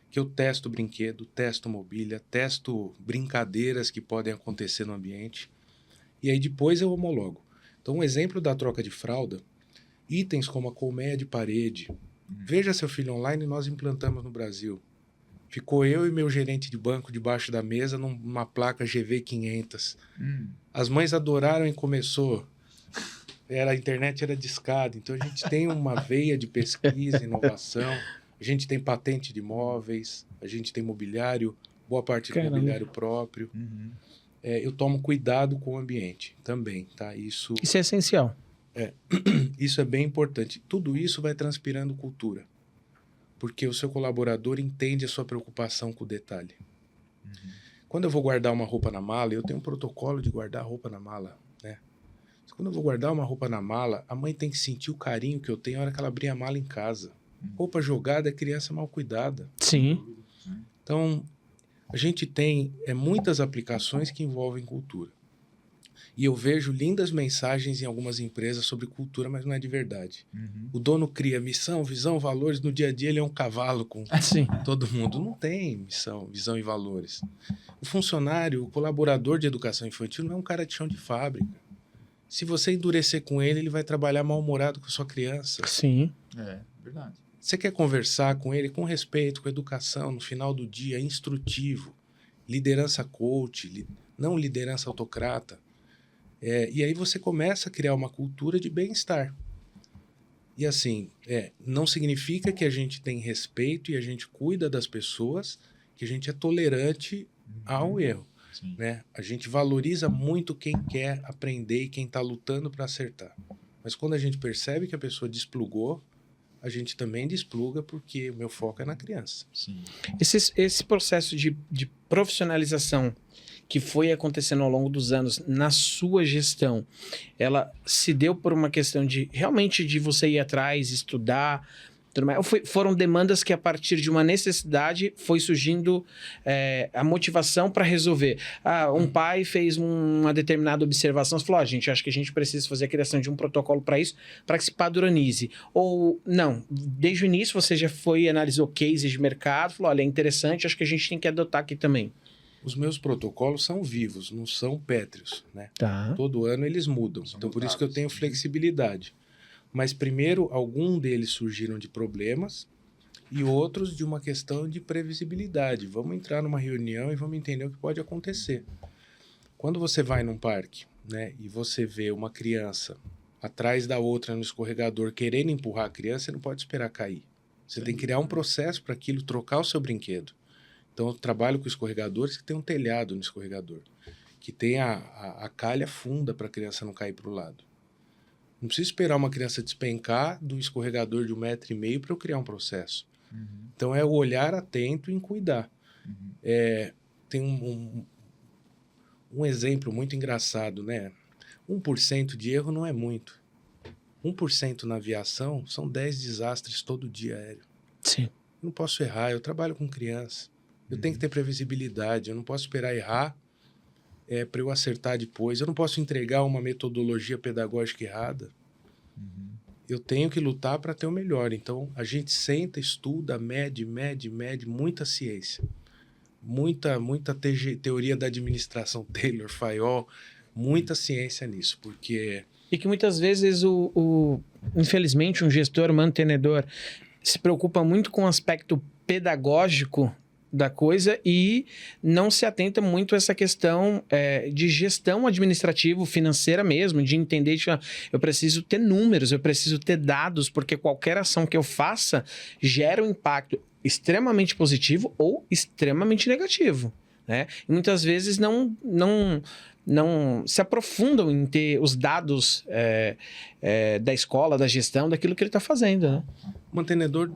que eu testo brinquedo, testo mobília, testo brincadeiras que podem acontecer no ambiente, e aí depois eu homologo. Então, um exemplo da troca de fralda, itens como a colmeia de parede. Veja Seu Filho Online, nós implantamos no Brasil. Ficou eu e meu gerente de banco debaixo da mesa numa placa GV500. As mães adoraram e começou. A internet era discada, então a gente tem uma veia de pesquisa, inovação, a gente tem patente de imóveis, a gente tem mobiliário, boa parte do mobiliário próprio. Eu tomo cuidado com o ambiente também, tá? Isso é essencial. Isso é bem importante. Tudo isso vai transpirando cultura, porque o seu colaborador entende a sua preocupação com o detalhe. Quando eu vou guardar uma roupa na mala, eu tenho um protocolo de guardar roupa na mala, né? Quando eu vou guardar uma roupa na mala, a mãe tem que sentir o carinho que eu tenho na hora que ela abrir a mala em casa. Roupa jogada é criança mal cuidada. Sim. Então, a gente tem muitas aplicações que envolvem cultura. E eu vejo lindas mensagens em algumas empresas sobre cultura, mas não é de verdade. O dono cria missão, visão, valores. No dia a dia ele é um cavalo com todo mundo. Não tem missão, visão e valores. O funcionário, o colaborador de educação infantil não é um cara de chão de fábrica. Se você endurecer com ele, ele vai trabalhar mal-humorado com a sua criança. Sim. Verdade. Você quer conversar com ele com respeito, com educação, no final do dia, instrutivo. Liderança coach, não liderança autocrata. E aí você começa a criar uma cultura de bem-estar. E assim, não significa que a gente tem respeito e a gente cuida das pessoas, que a gente é tolerante ao erro. Né? A gente valoriza muito quem quer aprender e quem está lutando para acertar. Mas quando a gente percebe que a pessoa desplugou, a gente também despluga, porque o meu foco é na criança. Sim. Esse processo de profissionalização que foi acontecendo ao longo dos anos na sua gestão, ela se deu por uma questão de realmente de você ir atrás, estudar, tudo mais, ou foram demandas que a partir de uma necessidade foi surgindo a motivação para resolver? Um pai fez uma determinada observação, você falou, gente, acho que a gente precisa fazer a criação de um protocolo para isso, para que se padronize. Ou não, desde o início você já foi e analisou cases de mercado, falou, olha, é interessante, acho que a gente tem que adotar aqui também. Os meus protocolos são vivos, não são pétreos, né? Tá. Todo ano eles mudam. Então, por isso que eu tenho flexibilidade. Mas, primeiro, algum deles surgiram de problemas e outros de uma questão de previsibilidade. Vamos entrar numa reunião e vamos entender o que pode acontecer. Quando você vai num parque, né, e você vê uma criança atrás da outra no escorregador querendo empurrar a criança, você não pode esperar cair. Você tem que criar um processo para aquilo, trocar o seu brinquedo. Então, eu trabalho com escorregadores que tem um telhado no escorregador, que tem a calha funda para a criança não cair para o lado. Não preciso esperar uma criança despencar do escorregador de 1,5 m para eu criar um processo. Então, é o olhar atento em cuidar. Tem um exemplo muito engraçado, né? 1% de erro não é muito. 1% na aviação são 10 desastres todo dia aéreo. Sim. Eu não posso errar, eu trabalho com criança. Eu tenho que ter previsibilidade, eu não posso esperar errar para eu acertar depois. Eu não posso entregar uma metodologia pedagógica errada. Eu tenho que lutar para ter o melhor. Então, a gente senta, estuda, mede, muita ciência. Muita teoria da administração, Taylor, Fayol, muita ciência nisso, porque... E que muitas vezes, infelizmente, um gestor, mantenedor, se preocupa muito com o aspecto pedagógico da coisa e não se atenta muito a essa questão de gestão administrativa, financeira mesmo, de entender que eu preciso ter números, eu preciso ter dados, porque qualquer ação que eu faça gera um impacto extremamente positivo ou extremamente negativo, né? E muitas vezes não não se aprofundam em ter os dados da escola, da gestão, daquilo que ele está fazendo, né? O mantenedor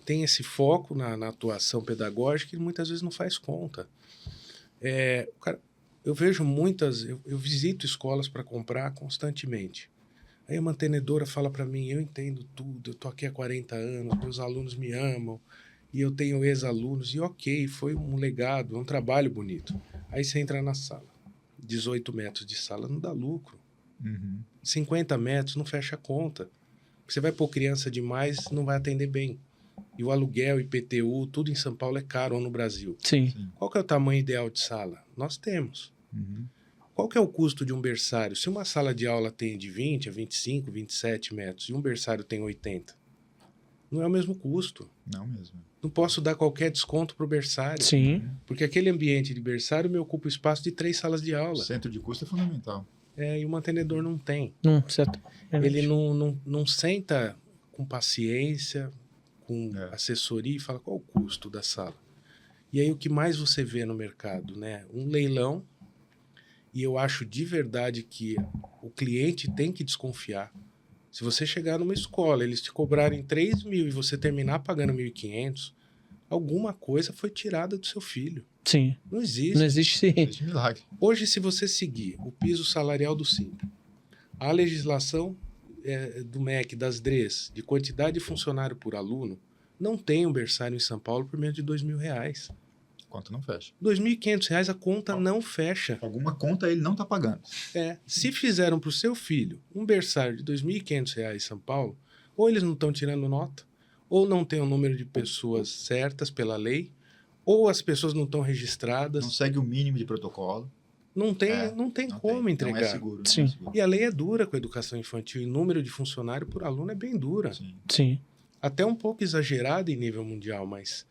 tem esse foco na atuação pedagógica e muitas vezes não faz conta. Cara, eu vejo eu visito escolas para comprar constantemente. Aí a mantenedora fala para mim, eu entendo tudo, eu tô aqui há 40 anos, meus alunos me amam, e eu tenho ex-alunos, e ok, foi um legado, um trabalho bonito. Aí você entra na sala, 18 metros de sala, não dá lucro. 50 metros não fecha a conta. Você vai pôr criança demais, não vai atender bem. E o aluguel, IPTU, tudo em São Paulo é caro ou no Brasil. Sim. Qual que é o tamanho ideal de sala? Nós temos. Qual que é o custo de um berçário? Se uma sala de aula tem de 20 a 25, 27 metros e um berçário tem 80, não é o mesmo custo. Não mesmo. Não posso dar qualquer desconto para o berçário. Sim. Porque aquele ambiente de berçário me ocupa o espaço de 3 salas de aula. O centro de custo é fundamental. E o mantenedor não tem. Certo. Ele não senta com paciência, com assessoria e fala qual o custo da sala. E aí o que mais você vê no mercado, né? Um leilão, e eu acho de verdade que o cliente tem que desconfiar. Se você chegar numa escola, eles te cobrarem 3 mil e você terminar pagando 1.500, alguma coisa foi tirada do seu filho. Sim. Não existe. Não existe. Existe milagre. Hoje, se você seguir o piso salarial do Simples, a legislação do MEC, das DREs, de quantidade de funcionário por aluno, não tem um berçário em São Paulo por menos de R$2.000. A conta não fecha. R$2.500 a conta não fecha. Alguma conta ele não está pagando. Se fizeram para o seu filho um berçário de R$2.500 em São Paulo, ou eles não estão tirando nota, ou não tem o número de pessoas certas pela lei, ou as pessoas não estão registradas. Não segue o mínimo de protocolo. Não tem como entregar. Não é seguro. Sim. Não é seguro. E a lei é dura com a educação infantil, e o número de funcionário por aluno é bem dura. Sim. Até um pouco exagerado em nível mundial, mas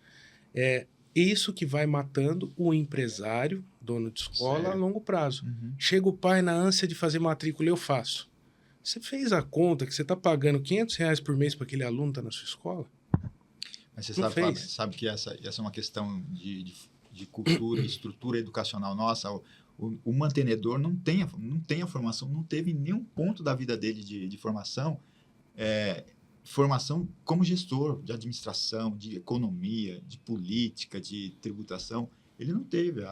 é isso que vai matando o empresário, dono de escola, a longo prazo. Chega o pai na ânsia de fazer matrícula, eu faço. Você fez a conta que você está pagando R$500 por mês para aquele aluno estar na sua escola? Mas você sabe que essa é uma questão de cultura, estrutura educacional nossa. O mantenedor não tem a formação, não teve nenhum ponto da vida dele de formação, formação como gestor de administração, de economia, de política, de tributação. Ele não teve.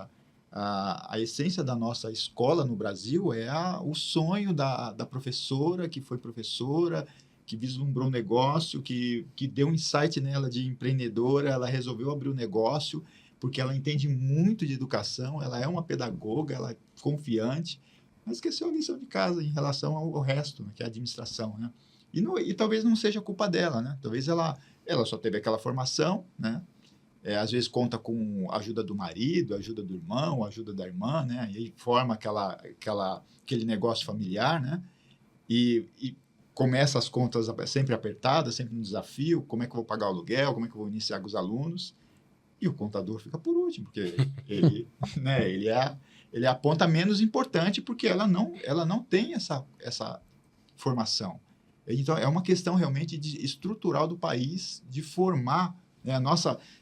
A essência da nossa escola no Brasil é o sonho da professora, que foi professora, que vislumbrou um negócio, que deu um insight nela de empreendedora, ela resolveu abrir um negócio, porque ela entende muito de educação, ela é uma pedagoga, ela é confiante, mas esqueceu a lição de casa em relação ao resto, né, que é a administração, né? E talvez não seja culpa dela, né? Talvez ela só teve aquela formação, né? Às vezes conta com a ajuda do marido, a ajuda do irmão, a ajuda da irmã, né? E aí forma aquele negócio familiar, né? E começa as contas sempre apertadas, sempre no desafio, como é que eu vou pagar o aluguel, como é que eu vou iniciar com os alunos, e o contador fica por último, porque ele é a ponta menos importante, porque ela não tem essa formação. Então, é uma questão realmente estrutural do país, de formar, né,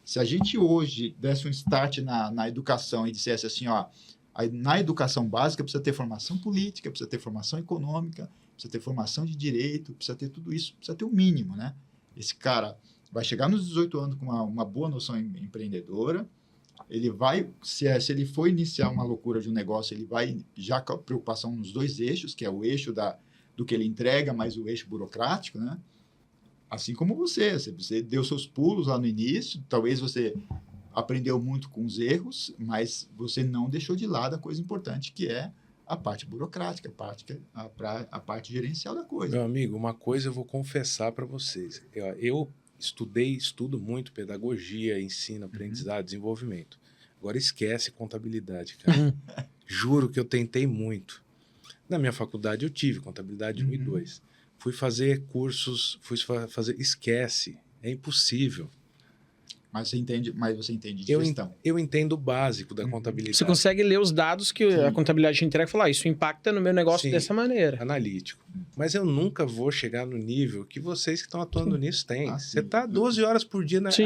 se a gente hoje desse um start na educação e dissesse assim, na educação básica precisa ter formação política, precisa ter formação econômica, precisa ter formação de direito, precisa ter tudo isso, precisa ter o mínimo, né? Esse cara vai chegar nos 18 anos com uma boa noção empreendedora, ele vai, se ele for iniciar uma loucura de um negócio, ele vai já com a preocupação nos 2 eixos, que é o eixo do que ele entrega, mais o eixo burocrático, né? Assim como você deu seus pulos lá no início, talvez você aprendeu muito com os erros, mas você não deixou de lado a coisa importante, que é a parte burocrática, a parte gerencial da coisa. Meu amigo, uma coisa eu vou confessar para vocês. Eu estudo muito pedagogia, ensino, aprendizado, desenvolvimento. Agora esquece contabilidade, cara. Juro que eu tentei muito. Na minha faculdade eu tive contabilidade 1 e 2. Fui fazer cursos, esquece, é impossível. Mas você entende de gestão. Eu entendo o básico da contabilidade. Você consegue ler os dados que a contabilidade te entrega e falar, isso impacta no meu negócio dessa maneira. Analítico. Mas eu nunca vou chegar no nível que vocês que estão atuando nisso têm. Você está 12 horas por dia na... Sim.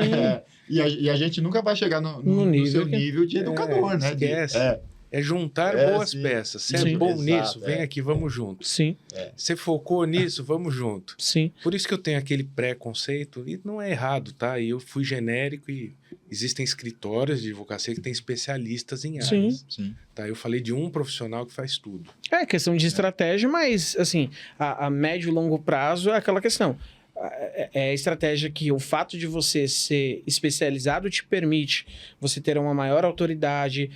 E a gente nunca vai chegar no seu nível de educador, né? Esquece. É juntar boas peças. Você é bom nisso? Vem aqui, vamos junto. Sim. Você focou nisso? Vamos junto. Sim. Por isso que eu tenho aquele preconceito, e não é errado, tá? E eu fui genérico e existem escritórios de advocacia que têm especialistas em áreas. Sim. Tá? Eu falei de um profissional que faz tudo. É questão de estratégia, mas, assim, a médio e longo prazo é aquela questão. É a estratégia que o fato de você ser especializado te permite você ter uma maior autoridade,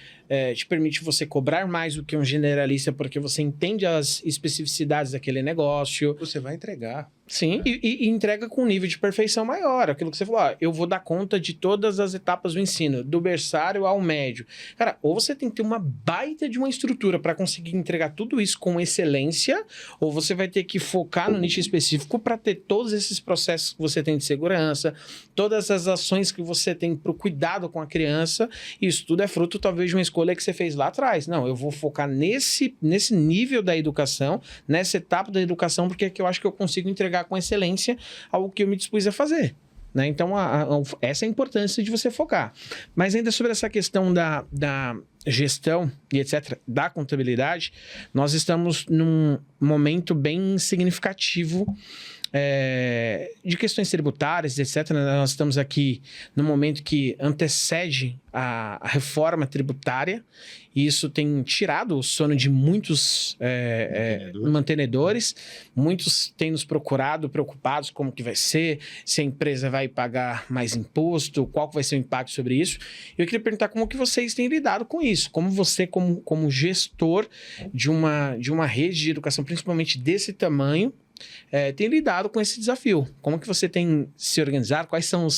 te permite você cobrar mais do que um generalista, porque você entende as especificidades daquele negócio. Você vai entregar. Sim, e entrega com um nível de perfeição maior. Aquilo que você falou, eu vou dar conta de todas as etapas do ensino, do berçário ao médio. Cara, ou você tem que ter uma baita de uma estrutura para conseguir entregar tudo isso com excelência, ou você vai ter que focar no nicho específico para ter todos esses processos que você tem de segurança, todas as ações que você tem para o cuidado com a criança. E isso tudo é fruto, talvez, de uma escolha que você fez lá atrás. Não, eu vou focar nesse nível da educação, nessa etapa da educação, porque é que eu acho que eu consigo entregar com excelência algo que eu me dispus a fazer. Né? Então, essa é a importância de você focar. Mas ainda sobre essa questão da gestão e etc., da contabilidade, nós estamos num momento bem significativo de questões tributárias, etc. Nós estamos aqui no momento que antecede a reforma tributária, e isso tem tirado o sono de muitos mantenedores. Muitos têm nos procurado, preocupados como que vai ser, se a empresa vai pagar mais imposto, qual que vai ser o impacto sobre isso. Eu queria perguntar como que vocês têm lidado com isso, como você, como gestor de uma rede de educação, principalmente desse tamanho, tem lidado com esse desafio. Como que você tem se organizado? Quais são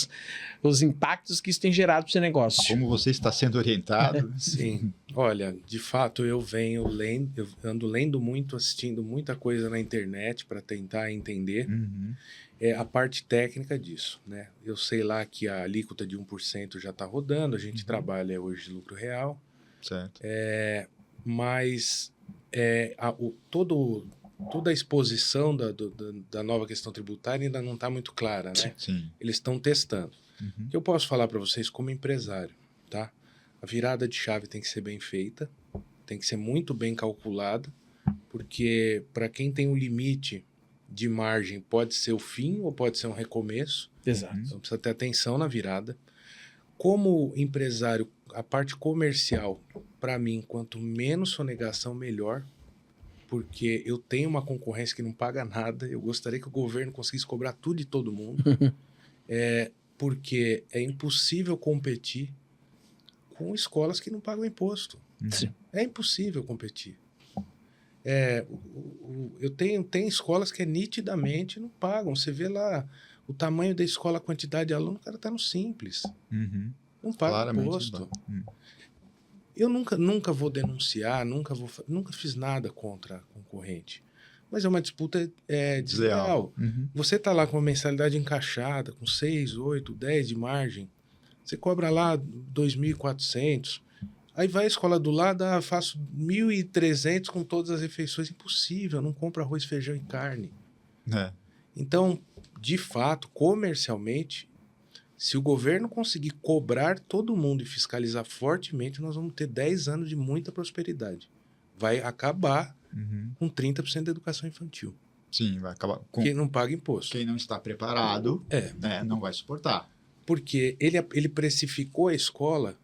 os impactos que isso tem gerado para o seu negócio? Como você está sendo orientado? Sim. Olha, de fato, eu ando lendo muito, assistindo muita coisa na internet para tentar entender a parte técnica disso, né? Eu sei lá que a alíquota de 1% já está rodando, a gente trabalha hoje de lucro real. Certo. Mas toda a exposição da nova questão tributária ainda não está muito clara, né? Sim. Eles estão testando. O que eu posso falar para vocês como empresário, tá? A virada de chave tem que ser bem feita, tem que ser muito bem calculada, porque para quem tem um limite de margem, pode ser o fim ou pode ser um recomeço. Exato. Então precisa ter atenção na virada. Como empresário, a parte comercial, para mim, quanto menos sonegação, melhor. Porque eu tenho uma concorrência que não paga nada. Eu gostaria que o governo conseguisse cobrar tudo de todo mundo. Porque é impossível competir com escolas que não pagam imposto. Sim. É impossível competir. Eu tenho escolas que nitidamente não pagam. Você vê lá o tamanho da escola, a quantidade de aluno, o cara está no Simples. Não paga imposto. Eu nunca vou denunciar, nunca fiz nada contra a concorrente. Mas é uma disputa desleal. Você está lá com uma mensalidade encaixada, com 6, 8, 10 de margem. Você cobra lá 2.400. Aí vai a escola do lado, faço 1.300 com todas as refeições. Impossível, não compro arroz, feijão e carne. Então, de fato, comercialmente, se o governo conseguir cobrar todo mundo e fiscalizar fortemente, nós vamos ter 10 anos de muita prosperidade. Vai acabar com 30% da educação infantil. Sim, vai acabar com... Quem não paga imposto. Quem não está preparado não vai suportar. Porque ele precificou a escola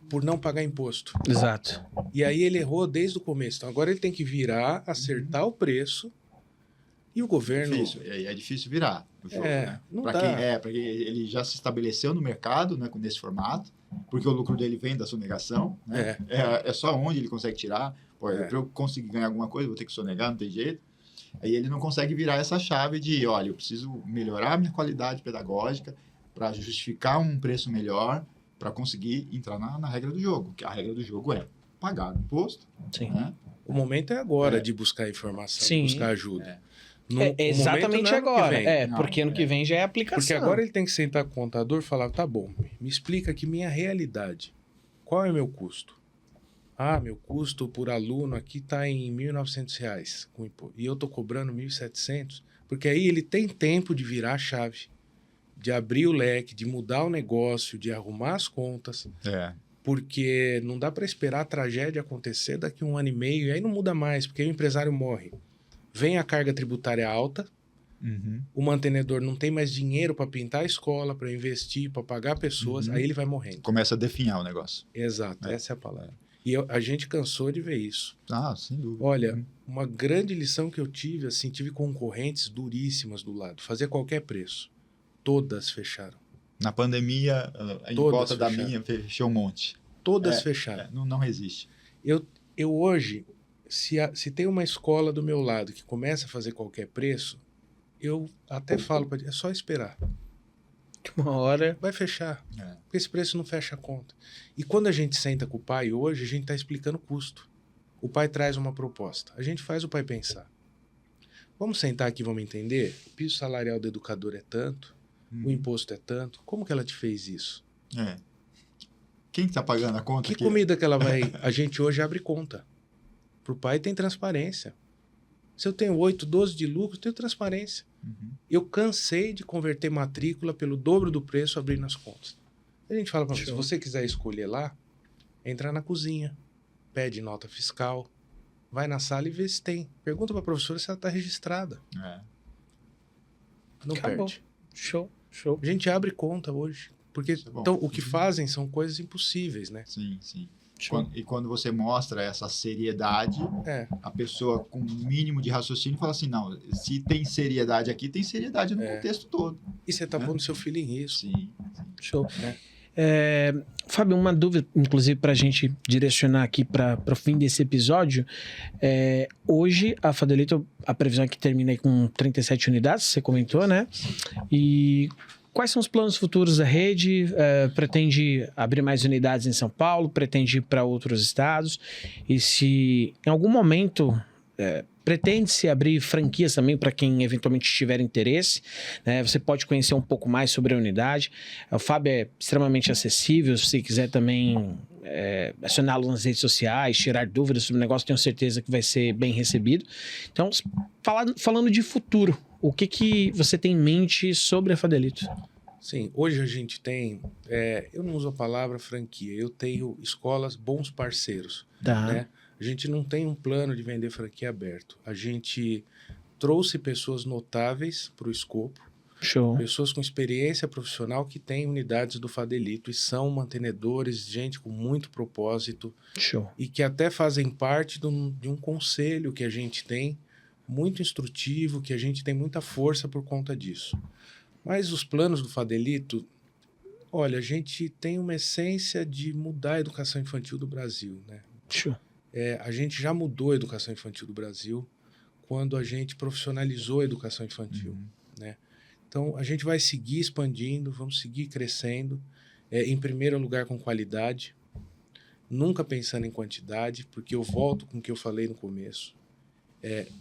por não pagar imposto. Exato. E aí ele errou desde o começo. Então agora ele tem que virar, acertar o preço, e o governo... É difícil virar o jogo, né? Para quem ele já se estabeleceu no mercado, né, nesse formato, porque o lucro dele vem da sonegação, né? É só onde ele consegue tirar. Para eu conseguir ganhar alguma coisa, eu vou ter que sonegar, não tem jeito. Aí ele não consegue virar essa chave de, olha, eu preciso melhorar a minha qualidade pedagógica para justificar um preço melhor, para conseguir entrar na regra do jogo. Que a regra do jogo é pagar o imposto. Sim. Né? O momento é agora de buscar informação, de buscar ajuda. Exatamente agora. Porque ano que vem já é aplicação. Porque agora ele tem que sentar com o contador e falar, tá bom, me explica aqui minha realidade. Qual é o meu custo? Meu custo por aluno aqui está em R$ 1.900 com imposto. E eu estou cobrando R$ 1.700. Porque aí ele tem tempo de virar a chave, de abrir o leque, de mudar o negócio, de arrumar as contas. Porque não dá para esperar a tragédia acontecer daqui a 1 ano e meio, e aí não muda mais, porque aí o empresário morre. Vem a carga tributária alta, o mantenedor não tem mais dinheiro para pintar a escola, para investir, para pagar pessoas, aí ele vai morrendo. Começa a definhar o negócio. Exato, essa é a palavra. E a gente cansou de ver isso. Ah, sem dúvida. Olha, uma grande lição que eu tive, assim, tive concorrentes duríssimas do lado, fazer qualquer preço. Todas fecharam. Na pandemia, em Todas volta da fecharam. minha, fechou um monte. Todas fecharam. Não resiste. Eu hoje, se tem uma escola do meu lado que começa a fazer qualquer preço, eu até falo para ele, é só esperar. Uma hora. Vai fechar. É. Porque esse preço não fecha a conta. E quando a gente senta com o pai hoje, a gente está explicando o custo. O pai traz uma proposta. A gente faz o pai pensar. Vamos sentar aqui, vamos entender? O piso salarial do educador é tanto, o imposto é tanto. Como que ela te fez isso? É. Quem está pagando a conta? Que comida que ela vai... A gente hoje abre conta. Para o pai tem transparência. Se eu tenho 8, 12 de lucro, eu tenho transparência. Eu cansei de converter matrícula pelo dobro do preço abrindo as contas. A gente fala para você, se você quiser escolher lá, entra na cozinha, pede nota fiscal, vai na sala e vê se tem. Pergunta para a professora se ela está registrada. Não Acabou. perde. Show. A gente abre conta hoje. Porque então, o que fazem são coisas impossíveis, né? Sim, sim. Show. E quando você mostra essa seriedade, a pessoa com um mínimo de raciocínio fala assim, não, se tem seriedade aqui, tem seriedade no contexto todo. E você está pondo seu filho em risco. Sim. Show. Né? Fábio, uma dúvida, inclusive, para a gente direcionar aqui para o fim desse episódio. Hoje, a Fadelito, a previsão é que termina aí com 37 unidades, você comentou, né? E quais são os planos futuros da rede? Pretende abrir mais unidades em São Paulo? Pretende ir para outros estados? E se em algum momento pretende-se abrir franquias também para quem eventualmente tiver interesse, né? Você pode conhecer um pouco mais sobre a unidade. O Fábio é extremamente acessível. Se você quiser também acioná-lo nas redes sociais, tirar dúvidas sobre o negócio, tenho certeza que vai ser bem recebido. Então, falando de futuro, o que você tem em mente sobre a Fadelito? Sim, hoje a gente tem, eu não uso a palavra franquia, eu tenho escolas, bons parceiros. Tá. Né? A gente não tem um plano de vender franquia aberto. A gente trouxe pessoas notáveis para o escopo, Show. pessoas com experiência profissional que têm unidades do Fadelito e são mantenedores, gente com muito propósito. Show. E que até fazem parte de um conselho que a gente tem, muito instrutivo, que a gente tem muita força por conta disso. Mas os planos do Fadelito, olha, a gente tem uma essência de mudar a educação infantil do Brasil, né? Show. A gente já mudou a educação infantil do Brasil quando a gente profissionalizou a educação infantil, né? Então, a gente vai seguir expandindo, vamos seguir crescendo, em primeiro lugar com qualidade, nunca pensando em quantidade, porque eu volto com o que eu falei no começo.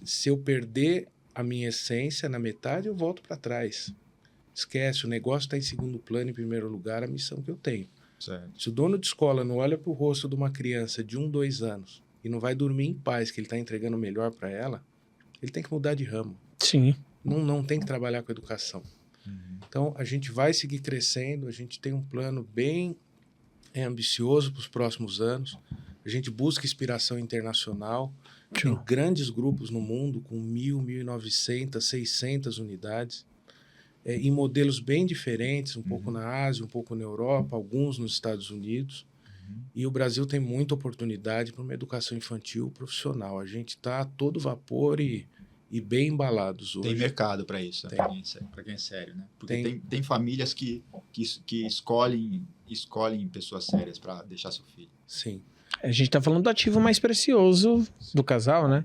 Se eu perder a minha essência na metade, eu volto para trás. Esquece, o negócio está em segundo plano, em primeiro lugar, a missão que eu tenho. Certo. Se o dono de escola não olha para o rosto de uma criança de 1, 2 anos e não vai dormir em paz, que ele está entregando o melhor para ela, ele tem que mudar de ramo. Sim. Não tem que trabalhar com educação. Então, a gente vai seguir crescendo, a gente tem um plano bem ambicioso para os próximos anos. A gente busca inspiração internacional. Tem grandes grupos no mundo com 1.000, 1.900, 600 unidades. Em modelos bem diferentes, um pouco na Ásia, um pouco na Europa, alguns nos Estados Unidos. E o Brasil tem muita oportunidade para uma educação infantil profissional. A gente está a todo vapor e bem embalados hoje. Tem mercado para isso, Tem. para quem é sério, né? Porque tem famílias que escolhem pessoas sérias para deixar seu filho. Sim. A gente está falando do ativo mais precioso do casal, né?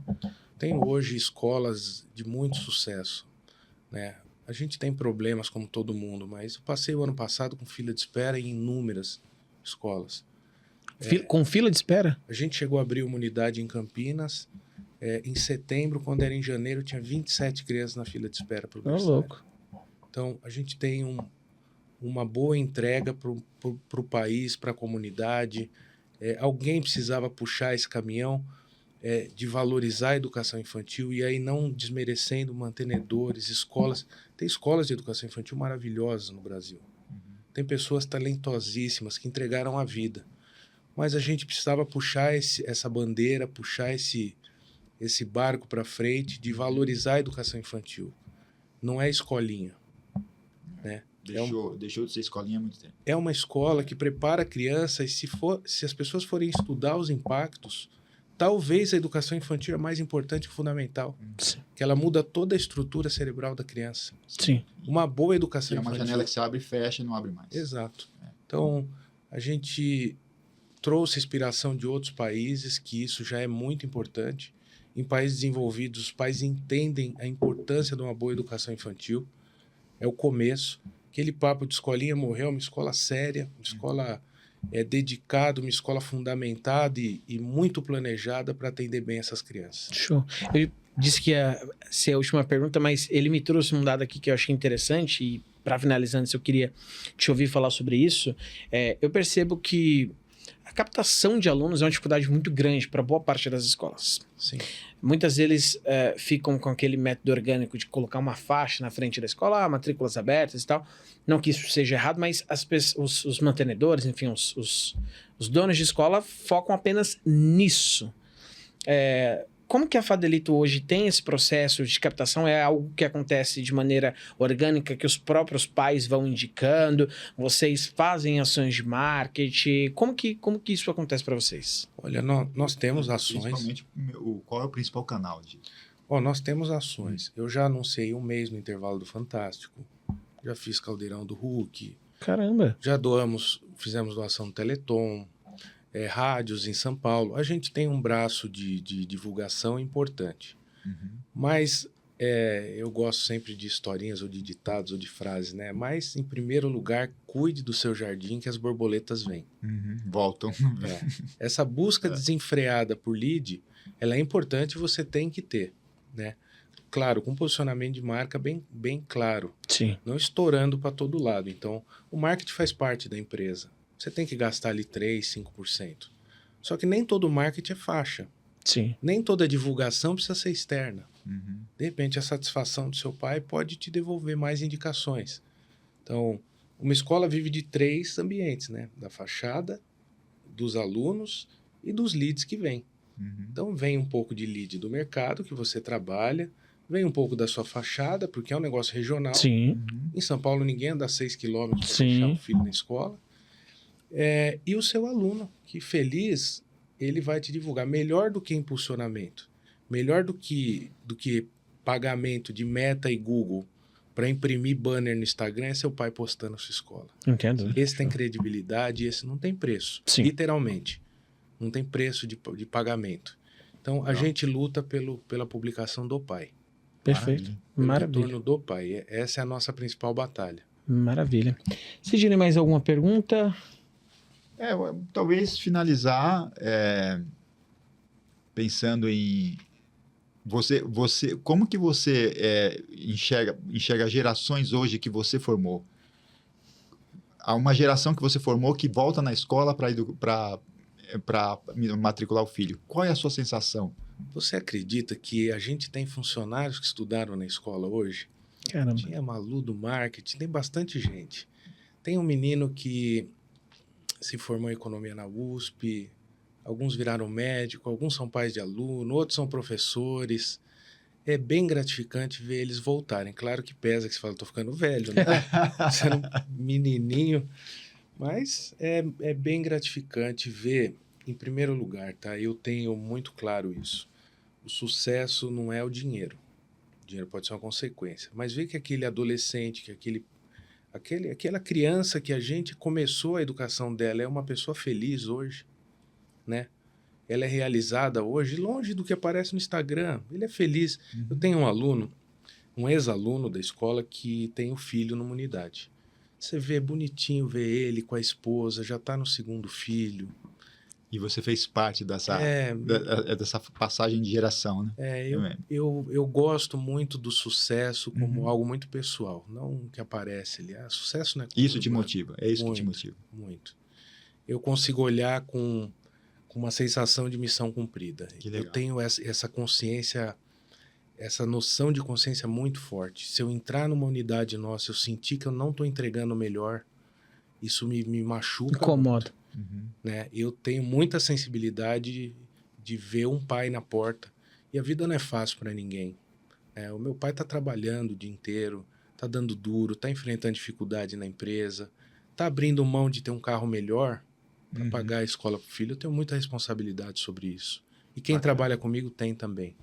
Tem hoje escolas de muito sucesso, né? A gente tem problemas como todo mundo, mas eu passei o ano passado com fila de espera em inúmeras escolas. Com fila de espera? A gente chegou a abrir uma unidade em Campinas. Em setembro, quando era em janeiro, tinha 27 crianças na fila de espera para o berçário. Louco. Então, a gente tem uma boa entrega para o país, para a comunidade. Alguém precisava puxar esse caminhão de valorizar a educação infantil e aí não desmerecendo mantenedores, escolas. Tem escolas de educação infantil maravilhosas no Brasil. Tem pessoas talentosíssimas que entregaram a vida. mas a gente precisava puxar essa bandeira, puxar esse barco para frente de valorizar a educação infantil. Não é escolinha, né? Deixou de ser escolinha há muito tempo. É uma escola que prepara a criança e se as pessoas forem estudar os impactos, talvez a educação infantil é mais importante que fundamental. Sim. Que ela muda toda a estrutura cerebral da criança. Sim. Uma boa educação É uma infantil. janela que se abre e fecha e não abre mais. Exato. Então, a gente trouxe inspiração de outros países, que isso já é muito importante. Em países desenvolvidos, os pais entendem a importância de uma boa educação infantil. É o começo. Aquele papo de escolinha morreu, uma escola séria, uma escola dedicada, uma escola fundamentada e muito planejada para atender bem essas crianças. Show. Eu disse que ia ser a última pergunta, mas ele me trouxe um dado aqui que eu achei interessante e para finalizando, se eu queria te ouvir falar sobre isso, eu percebo que a captação de alunos é uma dificuldade muito grande para boa parte das escolas. Sim. Muitas deles ficam com aquele método orgânico de colocar uma faixa na frente da escola, matrículas abertas e tal. Não que isso seja errado, mas os mantenedores, enfim, os donos de escola focam apenas nisso. Como que a Fadelito hoje tem esse processo de captação? É algo que acontece de maneira orgânica, que os próprios pais vão indicando? Vocês fazem ações de marketing? Como que isso acontece para vocês? Olha, nós temos ações. Principalmente, qual é o principal canal? Nós temos ações. Eu já anunciei um mês no intervalo do Fantástico. Já fiz Caldeirão do Hulk. Caramba! Já fizemos doação do Teleton. Rádios em São Paulo. A gente tem um braço de divulgação importante. Uhum. Mas eu gosto sempre de historinhas ou de ditados ou de frases, né? Mas, em primeiro lugar, cuide do seu jardim que as borboletas vêm. Uhum. Voltam. Essa busca desenfreada por lead, ela é importante e você tem que ter, né? Claro, com posicionamento de marca bem claro. Sim. Não estourando para todo lado. Então, o marketing faz parte da empresa. Você tem que gastar ali 3%, 5%. Só que nem todo marketing é faixa. Sim. Nem toda divulgação precisa ser externa. Uhum. De repente, a satisfação do seu pai pode te devolver mais indicações. Então, uma escola vive de 3 ambientes, né? Da fachada, dos alunos e dos leads que vêm. Uhum. Então, vem um pouco de lead do mercado que você trabalha, vem um pouco da sua fachada, porque é um negócio regional. Sim. Uhum. Em São Paulo, ninguém anda 6 quilômetros para Sim. deixar o filho na escola. E o seu aluno, que feliz, ele vai te divulgar melhor do que impulsionamento, melhor do que pagamento de Meta e Google para imprimir banner no Instagram, é seu pai postando a sua escola. Entendo. Esse tem credibilidade, esse não tem preço. Sim. Literalmente. Não tem preço de pagamento. Então, a Não. gente luta pela publicação do pai. Perfeito. Pelo Maravilha. retorno do pai. Essa é a nossa principal batalha. Maravilha. Sidney, mais alguma pergunta? Talvez finalizar pensando em você, como que você enxerga gerações hoje que você formou? Há uma geração que você formou que volta na escola para matricular o filho. Qual é a sua sensação? Você acredita que a gente tem funcionários que estudaram na escola hoje? Caramba. Tinha Malu do marketing, tem bastante gente. Tem um menino que se formou em economia na USP, alguns viraram médico, alguns são pais de aluno, outros são professores. É bem gratificante ver eles voltarem. Claro que pesa que você fala, tô ficando velho, né? Você era um menininho. Mas é bem gratificante ver, em primeiro lugar, tá? Eu tenho muito claro isso. O sucesso não é o dinheiro. O dinheiro pode ser uma consequência. Mas ver que aquele adolescente, que aquela criança que a gente começou a educação dela é uma pessoa feliz hoje, né? Ela é realizada hoje, longe do que aparece no Instagram. Ele é feliz. Uhum. Eu tenho um aluno, um ex-aluno da escola que tem um filho numa unidade. Você vê bonitinho ver ele com a esposa, já está no 2º filho. E você fez parte dessa passagem de geração, né? Eu gosto muito do sucesso como algo muito pessoal, não que aparece ali. Sucesso não é coisa Isso te motiva, é isso que te motiva. Muito. Eu consigo olhar com uma sensação de missão cumprida. Que legal. Eu tenho essa consciência, essa noção de consciência muito forte. Se eu entrar numa unidade nossa, eu sentir que eu não estou entregando o melhor, isso me machuca. Incomoda. né? Eu tenho muita sensibilidade de ver um pai na porta. E a vida não é fácil para ninguém. O meu pai está trabalhando o dia inteiro, está dando duro, está enfrentando dificuldade na empresa, está abrindo mão de ter um carro melhor para pagar a escola para o filho. Eu tenho muita responsabilidade sobre isso. E quem trabalha comigo tem também.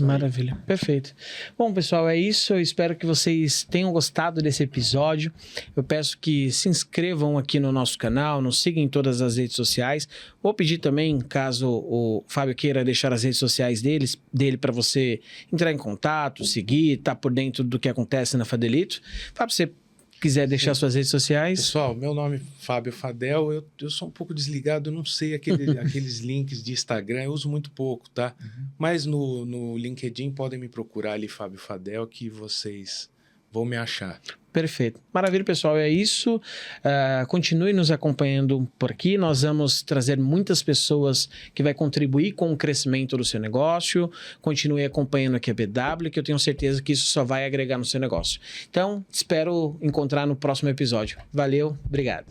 Maravilha, perfeito. Bom, pessoal, é isso. Eu espero que vocês tenham gostado desse episódio. Eu peço que se inscrevam aqui no nosso canal, nos sigam em todas as redes sociais. Vou pedir também, caso o Fábio queira deixar as redes sociais dele para você entrar em contato, seguir, estar por dentro do que acontece na Fadelito. Fábio, você quiser deixar suas redes sociais. Pessoal, meu nome é Fábio Fadel, eu sou um pouco desligado, eu não sei aqueles links de Instagram, eu uso muito pouco, tá? Mas no LinkedIn podem me procurar ali, Fábio Fadel, que vocês vão me achar. Perfeito. Maravilha, pessoal. É isso. Continue nos acompanhando por aqui. Nós vamos trazer muitas pessoas que vai contribuir com o crescimento do seu negócio. Continue acompanhando aqui a BW, que eu tenho certeza que isso só vai agregar no seu negócio. Então, espero encontrar no próximo episódio. Valeu, obrigado.